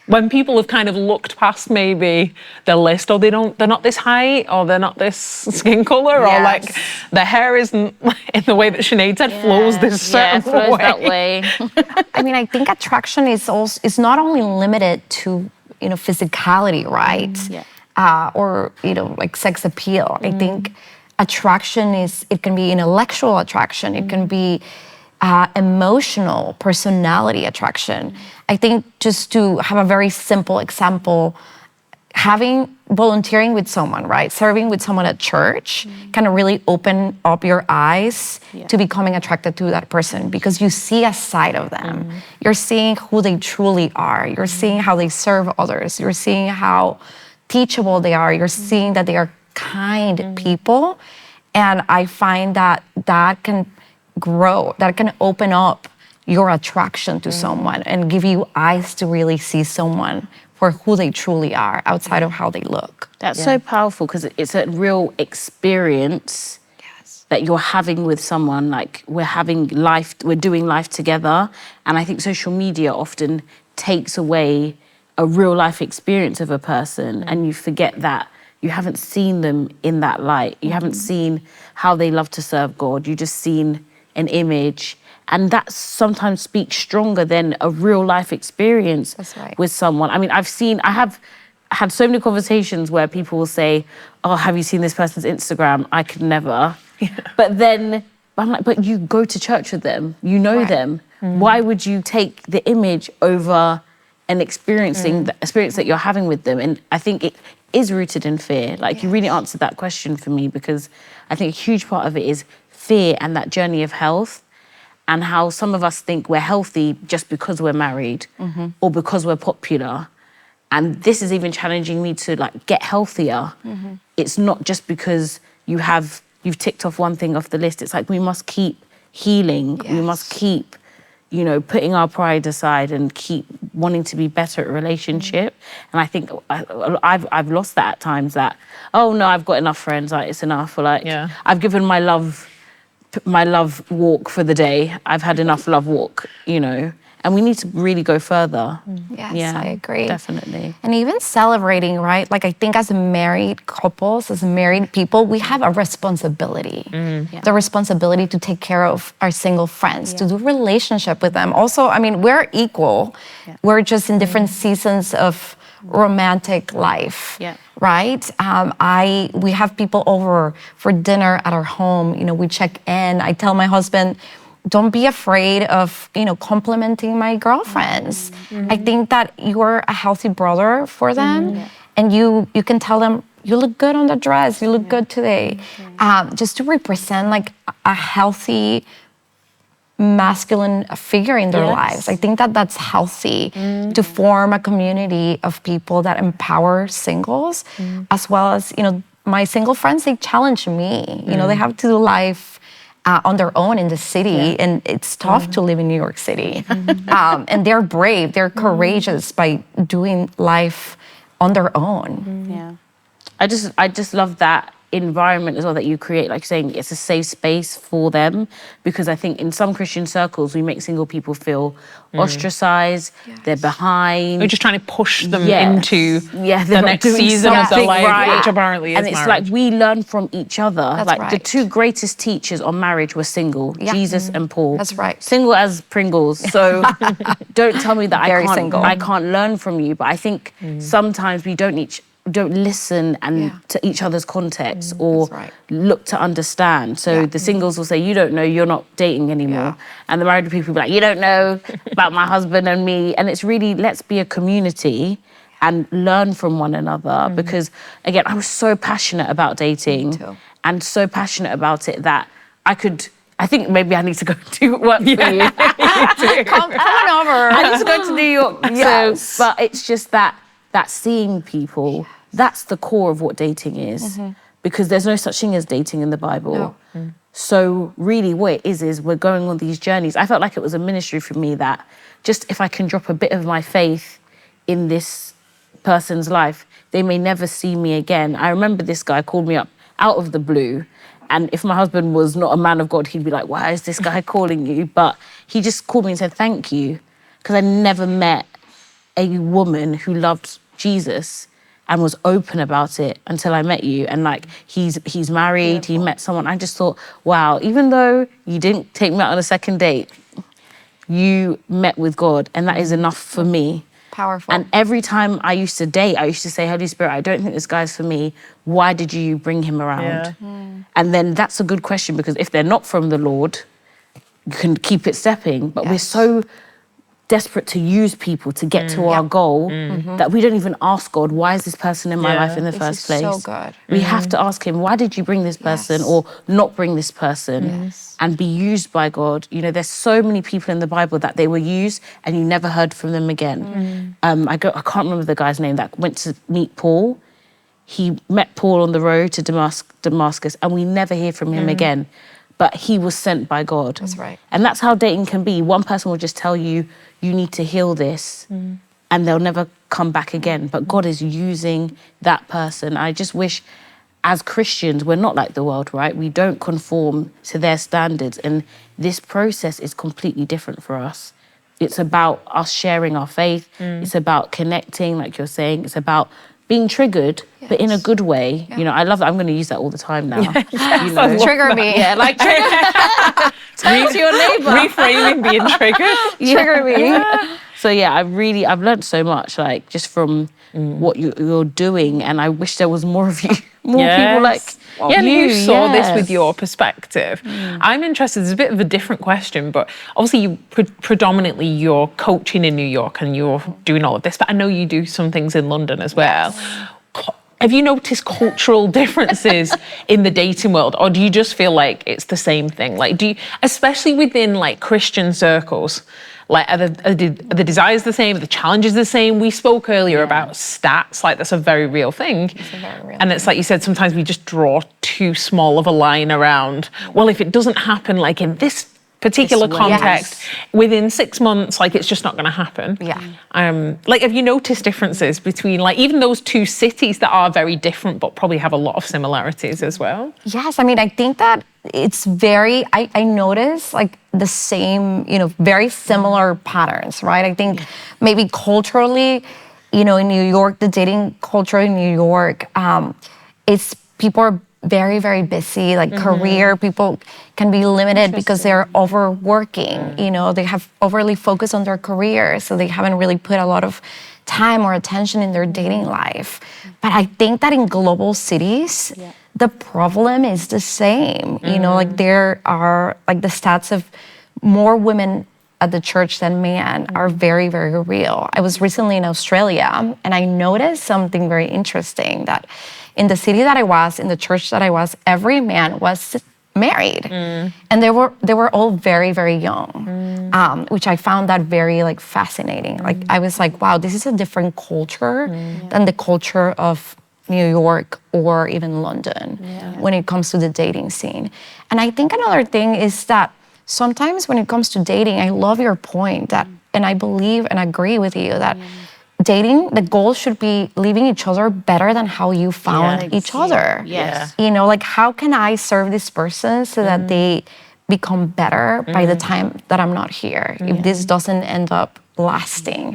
[SPEAKER 2] When people have kind of looked past maybe their list, or they're not this height, or they're not this skin color, or like their hair isn't in the way that Sinead said flows this certain
[SPEAKER 3] flows that way.
[SPEAKER 1] I mean, I think attraction is not only limited to, you know, physicality, right? Or, you know, like sex appeal. I think attraction it can be intellectual attraction, it can be emotional, personality attraction. I think just to have a very simple example, volunteering with someone, right? Serving with someone at church can really open up your eyes to becoming attracted to that person because you see a side of them. You're seeing who they truly are. You're seeing how they serve others. You're seeing how teachable they are. You're seeing that they are kind people. And I find that can grow, that can open up your attraction to someone and give you eyes to really see someone for who they truly are outside of how they look.
[SPEAKER 3] That's so powerful because it's a real experience that you're having with someone. Like we're doing life together. And I think social media often takes away a real life experience of a person and you forget that you haven't seen them in that light. You haven't seen how they love to serve God. You just seen an image. And that sometimes speaks stronger than a real life experience with someone. I mean, I have had so many conversations where people will say, oh, have you seen this person's Instagram? I could never. But then I'm like, but you go to church with them, you know them. Why would you take the image over an experience that you're having with them? And I think it is rooted in fear. Like you really answered that question for me because I think a huge part of it is fear and that journey of health. And how some of us think we're healthy just because we're married or because we're popular. And this is even challenging me to like get healthier. It's not just because you've ticked off one thing off the list. It's like we must keep healing. We must keep, you know, putting our pride aside and keep wanting to be better at a relationship. And I think I've lost that at times that, oh no, I've got enough friends, like it's enough. Or like I've given my love walk for the day. I've had enough love walk, you know, and we need to really go further.
[SPEAKER 1] Yes, I agree.
[SPEAKER 3] Definitely.
[SPEAKER 1] And even celebrating, right? Like I think as married couples, as married people, we have a responsibility. The responsibility to take care of our single friends, to do relationship with them. Also, I mean, we're equal. We're just in different seasons of romantic life, right? We have people over for dinner at our home. You know, we check in. I tell my husband, don't be afraid of, you know, complimenting my girlfriends. I think that you're a healthy brother for them, and you can tell them, you look good on the dress. You look good today. Just to represent like a healthy masculine figure in their lives. I think that that's healthy to form a community of people that empower singles, as well as, you know, my single friends, they challenge me. You know, they have to do life on their own in the city, and it's tough to live in New York City. And they're brave, they're courageous by doing life on their own.
[SPEAKER 3] I just love that environment as well that you create, like you're saying, it's a safe space for them, because I think in some Christian circles we make single people feel ostracized, they're behind.
[SPEAKER 2] We're just trying to push them into the next
[SPEAKER 3] doing
[SPEAKER 2] season of their life,
[SPEAKER 3] right.
[SPEAKER 2] which apparently is
[SPEAKER 3] and it's
[SPEAKER 2] marriage.
[SPEAKER 3] like we learn from each other.
[SPEAKER 1] That's
[SPEAKER 3] like
[SPEAKER 1] right.
[SPEAKER 3] the two greatest teachers on marriage were single, Jesus and Paul.
[SPEAKER 1] That's right.
[SPEAKER 3] Single as Pringles. So don't tell me that
[SPEAKER 1] Very single.
[SPEAKER 3] I can't learn from you. But I think sometimes we don't listen to each other's context or look to understand. So the singles will say, you don't know, you're not dating anymore. And the married people will be like, you don't know about my husband and me. And it's really, let's be a community and learn from one another. Because again, I was so passionate about dating and so passionate about it that I think maybe I need to go do work for you.
[SPEAKER 1] Come on over.
[SPEAKER 3] I need to go to New York. So, but it's just that seeing people, that's the core of what dating is. Because there's no such thing as dating in the Bible. So really what it is we're going on these journeys. I felt like it was a ministry for me that just if I can drop a bit of my faith in this person's life, they may never see me again. I remember this guy called me up out of the blue. And if my husband was not a man of God, he'd be like, why is this guy calling you? But he just called me and said, thank you. Because I never met a woman who loved Jesus and was open about it until I met you. And like, he's married, he met someone. I just thought, wow, even though you didn't take me out on a second date, you met with God, and that is enough for me.
[SPEAKER 1] Powerful.
[SPEAKER 3] And every time I used to date, I used to say, Holy Spirit, I don't think this guy's for me. Why did you bring him around? And then that's a good question, because if they're not from the Lord, you can keep it stepping. But we're so desperate to use people to get to our goal that we don't even ask God, why is this person in my life in the first place?
[SPEAKER 1] So good.
[SPEAKER 3] We have to ask him, why did you bring this person or not bring this person and be used by God? You know, there's so many people in the Bible that they were used and you never heard from them again. I can't remember the guy's name that went to meet Paul. He met Paul on the road to Damascus and we never hear from him again. But he was sent by God.
[SPEAKER 1] That's right.
[SPEAKER 3] And that's how dating can be. One person will just tell you, you need to heal this, and they'll never come back again. But God is using that person. I just wish, as Christians, we're not like the world, right? We don't conform to their standards. And this process is completely different for us. It's about us sharing our faith. It's about connecting, like you're saying. It's about being triggered, but in a good way. You know, I love that. I'm going to use that all the time now. You know?
[SPEAKER 1] Trigger me.
[SPEAKER 3] Yeah, like trigger. Talk to your neighbour.
[SPEAKER 2] Reframing being triggered.
[SPEAKER 1] Trigger me.
[SPEAKER 3] So yeah, I've learned so much, like just from what you're doing, and I wish there was more of you, more people like
[SPEAKER 2] you saw this with your perspective. I'm interested. It's a bit of a different question, but obviously you predominantly you're coaching in New York and you're doing all of this, but I know you do some things in London as well. Have you noticed cultural differences in the dating world, or do you just feel like it's the same thing? Like, do you, especially within like Christian circles, like are the desires the same? Are the challenges the same? We spoke earlier about stats, like that's a very real thing.
[SPEAKER 1] It's a very real
[SPEAKER 2] and it's like you said, sometimes we just draw too small of a line around, well, if it doesn't happen like in this particular context, within 6 months, like it's just not going to happen. Like, have you noticed differences between like even those two cities that are very different but probably have a lot of similarities as well?
[SPEAKER 1] Yes, I mean, I think that it's very, I notice like the same, you know, very similar patterns, right? I think maybe culturally, you know, in New York, the dating culture in New York, it's people are very, very busy, like career people can be limited because they're overworking, you know, they have overly focused on their career, so they haven't really put a lot of time or attention in their dating life. But I think that in global cities, the problem is the same, you know, like there are, like the stats of more women at the church than men are very, very real. I was recently in Australia and I noticed something very interesting, that in the city that I was, in the church that I was, every man was married, and they were all very, very young, which I found that very like fascinating. Like I was like, wow, this is a different culture than the culture of New York or even London when it comes to the dating scene. And I think another thing is that sometimes when it comes to dating, I love your point that, and I believe and agree with you that dating, the goal should be leaving each other better than how you found each other. You know, like how can I serve this person so that they become better by the time that I'm not here, if this doesn't end up lasting.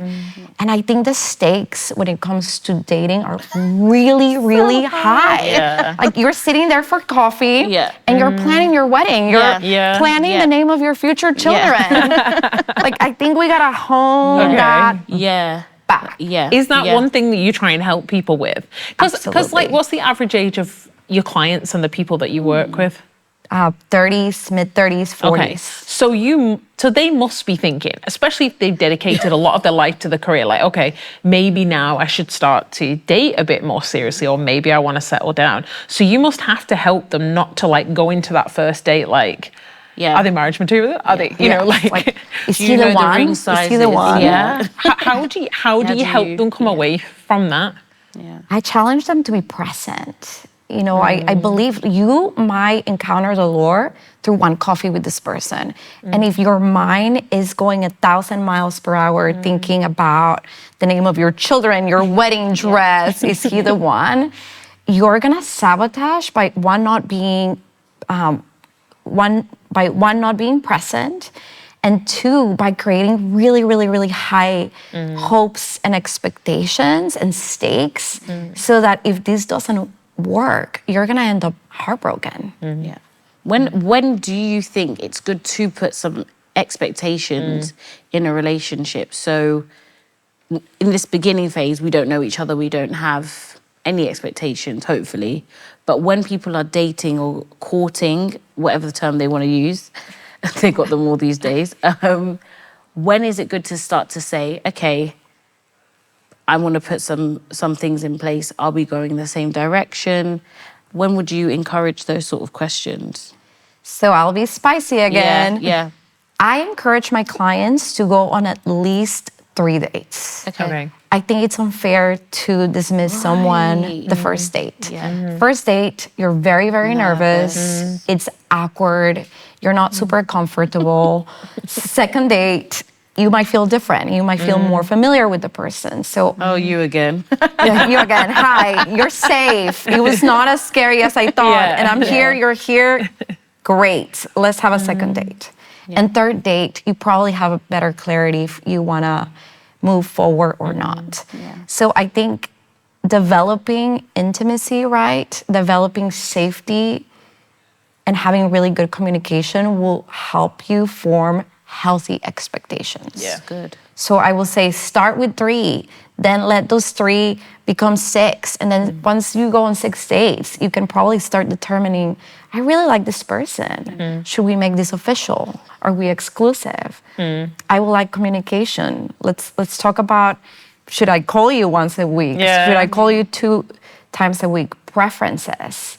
[SPEAKER 1] And I think the stakes when it comes to dating are really, really high. Like you're sitting there for coffee and you're planning your wedding. You're planning the name of your future children. Like I think we gotta hone that back.
[SPEAKER 2] Is that one thing that you try and help people with? Because like, what's the average age of your clients and the people that you work with?
[SPEAKER 1] 30s, mid-30s, 40s.
[SPEAKER 2] Okay, so they must be thinking, especially if they've dedicated a lot of their life to the career, like, okay, maybe now I should start to date a bit more seriously, or maybe I want to settle down. So you must have to help them not to like go into that first date like, are they marriage material? Are they, you know, like
[SPEAKER 1] is he the one? Is he the one?
[SPEAKER 2] How do you help them come away from that?
[SPEAKER 1] I challenge them to be present. You know, I believe you might encounter the Lord through one coffee with this person. And if your mind is going 1,000 miles per hour thinking about the name of your children, your wedding dress, is he the one? You're gonna sabotage by not being present, and two, by creating really, really, really high hopes and expectations and stakes, so that if this doesn't work, you're gonna end up heartbroken.
[SPEAKER 3] Yeah. When do you think it's good to put some expectations in a relationship? So in this beginning phase, we don't know each other, we don't have any expectations, hopefully. But when people are dating or courting, whatever the term they want to use, they got them all these days. When is it good to start to say, okay, I want to put some things in place. Are we going in the same direction? When would you encourage those sort of questions?
[SPEAKER 1] So I'll be spicy again.
[SPEAKER 3] Yeah.
[SPEAKER 1] I encourage my clients to go on at least 3 dates.
[SPEAKER 3] Okay.
[SPEAKER 1] I think it's unfair to dismiss someone the first date.
[SPEAKER 3] Yeah.
[SPEAKER 1] First date, you're very, very nervous. It's awkward. You're not super comfortable. Second date, you might feel different. You might feel more familiar with the person. So,
[SPEAKER 3] Oh, you again.
[SPEAKER 1] yeah, you again. Hi, you're safe. It was not as scary as I thought.
[SPEAKER 3] Yeah.
[SPEAKER 1] And I'm here, you're here. Great. Let's have a second date. And third date, you probably have a better clarity if you want to move forward or not. So I think developing intimacy, right? Developing safety and having really good communication will help you form healthy expectations.
[SPEAKER 3] Yeah. Good.
[SPEAKER 1] So I will say start with 3, then let those 3 become 6. And then once you go on 6 dates, you can probably start determining, I really like this person. Should we make this official? Are we exclusive? I will like communication. Let's talk about, should I call you once a week?
[SPEAKER 2] Yeah.
[SPEAKER 1] Should I call you 2 times a week? Preferences.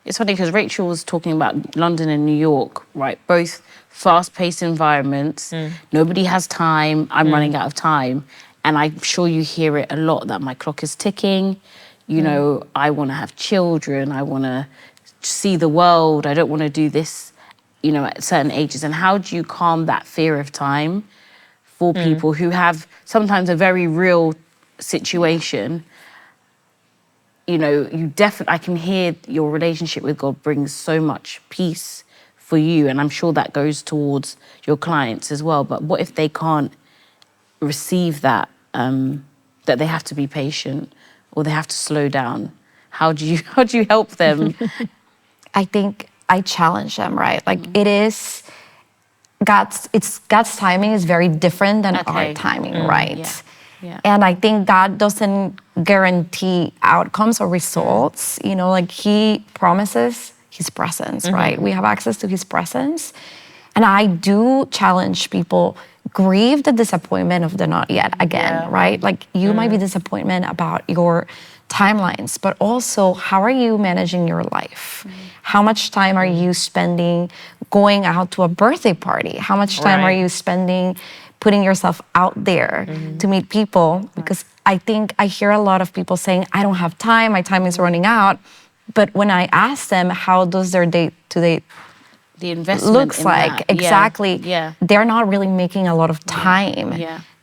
[SPEAKER 3] It's funny because Rachel was talking about London and New York, right? Both fast-paced environments. Nobody has time. I'm running out of time. And I'm sure you hear it a lot that my clock is ticking. You know, I want to have children. I want to see the world. I don't want to do this, you know, at certain ages. And how do you calm that fear of time for people who have sometimes a very real situation? You know, I can hear your relationship with God brings so much peace for you, and I'm sure that goes towards your clients as well. But what if they can't receive that, that they have to be patient or they have to slow down? How do you help them?
[SPEAKER 1] I think I challenge them, right? Like God's timing is very different than our timing, right?
[SPEAKER 3] Yeah.
[SPEAKER 1] And I think God doesn't guarantee outcomes or results. You know, like He promises His presence, right? We have access to His presence. And I do challenge people, grieve the disappointment of the not yet again, right? Like you might be disappointed about your timelines, but also how are you managing your life? How much time are you spending going out to a birthday party? How much time are you spending putting yourself out there to meet people? Because I think I hear a lot of people saying, I don't have time, my time is running out. But when I ask them, how does their day-to-day
[SPEAKER 3] The investment
[SPEAKER 1] looks
[SPEAKER 3] in
[SPEAKER 1] like,
[SPEAKER 3] that.
[SPEAKER 1] exactly, they're not really making a lot of time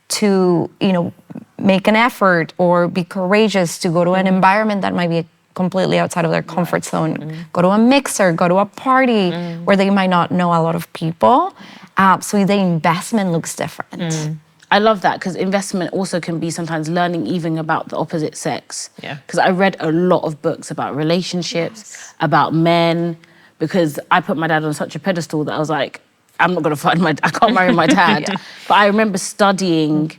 [SPEAKER 1] to, you know, make an effort or be courageous to go to an environment that might be completely outside of their comfort zone. Go to a mixer, go to a party where they might not know a lot of people. So the investment looks different.
[SPEAKER 3] I love that because investment also can be sometimes learning even about the opposite sex.
[SPEAKER 2] Yeah.
[SPEAKER 3] Because I read a lot of books about relationships, about men, because I put my dad on such a pedestal that I was like, I'm not going to I can't marry my dad. But I remember studying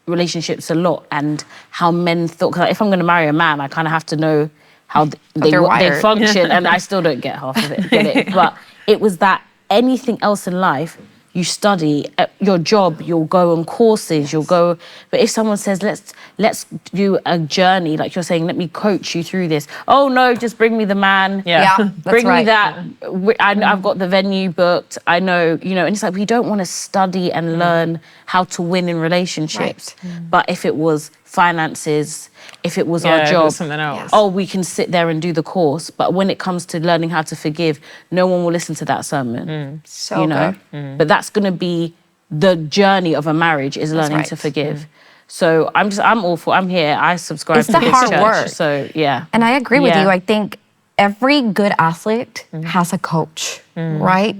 [SPEAKER 3] relationships a lot and how men thought, because if I'm going to marry a man, I kind of have to know how they function, and I still don't get half of it, get it? But it was that anything else in life, you study, your job, you'll go on courses, you'll go, but if someone says, let's do a journey, like you're saying, let me coach you through this. Oh no, just bring me the man. Bring me that. I've got the venue booked. I know, you know, and it's like, we don't want to study and learn how to win in relationships. But if it was finances, if it was our
[SPEAKER 2] if it
[SPEAKER 3] job,
[SPEAKER 2] was something else.
[SPEAKER 3] oh, we can sit there and do the course. But when it comes to learning how to forgive, no one will listen to that sermon.
[SPEAKER 1] So
[SPEAKER 3] you know?
[SPEAKER 1] good.
[SPEAKER 3] But that's going to be the journey of a marriage, is learning
[SPEAKER 1] right.
[SPEAKER 3] to forgive. So I'm all for, I'm here. I subscribe
[SPEAKER 1] It's
[SPEAKER 3] to
[SPEAKER 1] the
[SPEAKER 3] this
[SPEAKER 1] hard
[SPEAKER 3] church.
[SPEAKER 1] work.
[SPEAKER 3] So yeah.
[SPEAKER 1] And I agree with
[SPEAKER 3] Yeah.
[SPEAKER 1] you. I think every good athlete has a coach, right?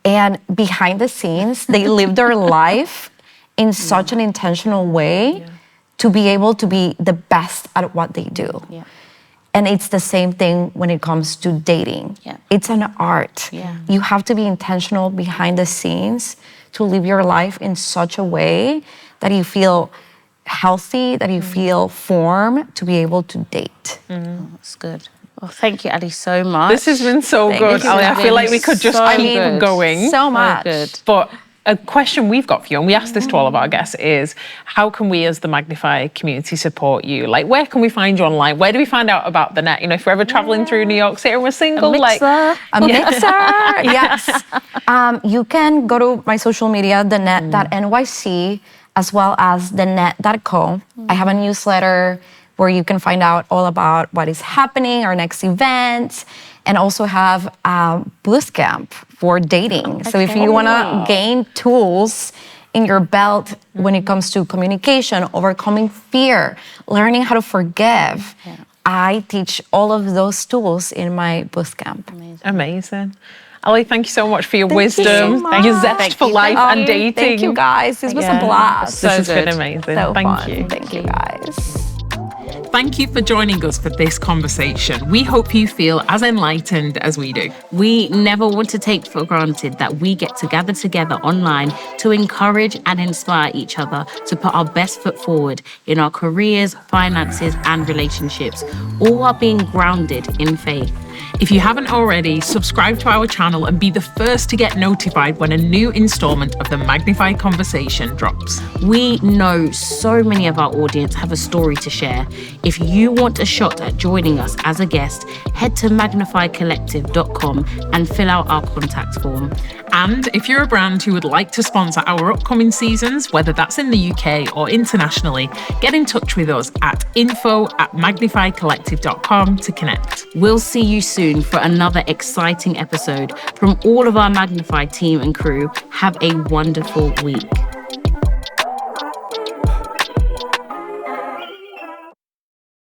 [SPEAKER 1] And behind the scenes, they live their life in such an intentional way to be able to be the best at what they do.
[SPEAKER 3] Yeah.
[SPEAKER 1] And it's the same thing when it comes to dating.
[SPEAKER 3] Yeah.
[SPEAKER 1] It's an art.
[SPEAKER 3] Yeah.
[SPEAKER 1] You have to be intentional behind the scenes to live your life in such a way that you feel healthy, that you feel formed to be able to date.
[SPEAKER 3] That's good. Well, thank you, Ali, so much.
[SPEAKER 2] This has been so
[SPEAKER 1] Thank
[SPEAKER 2] good,
[SPEAKER 1] you.
[SPEAKER 2] Ali. I
[SPEAKER 3] It's
[SPEAKER 2] feel like
[SPEAKER 3] been
[SPEAKER 2] we could just
[SPEAKER 3] so
[SPEAKER 2] keep
[SPEAKER 3] good.
[SPEAKER 2] going.
[SPEAKER 1] So much.
[SPEAKER 3] good.
[SPEAKER 2] But a question we've got for you, and we ask this to all of our guests, is how can we as the Magnify community support you? Like, where can we find you online? Where do we find out about the net? You know, if we're ever traveling through New York City and we're single, like...
[SPEAKER 1] A mixer, yes. You can go to my social media, thenet.nyc, as well as thenet.co. I have a newsletter where you can find out all about what is happening, our next event, and also have a boost camp for dating. So if you want to gain tools in your belt when it comes to communication, overcoming fear, learning how to forgive, I teach all of those tools in my boost camp.
[SPEAKER 2] Amazing. Ali, thank you so much for your
[SPEAKER 1] Thank you so
[SPEAKER 2] wisdom,
[SPEAKER 1] much.
[SPEAKER 2] your zest
[SPEAKER 3] Thank
[SPEAKER 2] for
[SPEAKER 3] you.
[SPEAKER 2] life
[SPEAKER 3] Thank
[SPEAKER 2] and
[SPEAKER 3] you.
[SPEAKER 2] dating.
[SPEAKER 1] Thank you guys. This was a
[SPEAKER 3] Yeah.
[SPEAKER 1] blast.
[SPEAKER 2] This has
[SPEAKER 3] So
[SPEAKER 2] been
[SPEAKER 3] good.
[SPEAKER 2] amazing.
[SPEAKER 1] So
[SPEAKER 2] Thank
[SPEAKER 1] fun.
[SPEAKER 2] you.
[SPEAKER 1] Thank you guys.
[SPEAKER 2] Thank you for joining us for this conversation. We hope you feel as enlightened as we do.
[SPEAKER 3] We never want to take for granted that we get to gather together online to encourage and inspire each other to put our best foot forward in our careers, finances, and relationships, all while being grounded in faith.
[SPEAKER 2] If you haven't already, subscribe to our channel and be the first to get notified when a new installment of the Magnify Conversation drops.
[SPEAKER 3] We know so many of our audience have a story to share. If you want a shot at joining us as a guest, head to magnifycollective.com and fill out our contact form.
[SPEAKER 2] And if you're a brand who would like to sponsor our upcoming seasons, whether that's in the UK or internationally, get in touch with us at info@magnifycollective.com to connect.
[SPEAKER 3] We'll see you soon for another exciting episode. From all of our Magnify team and crew, have a wonderful week.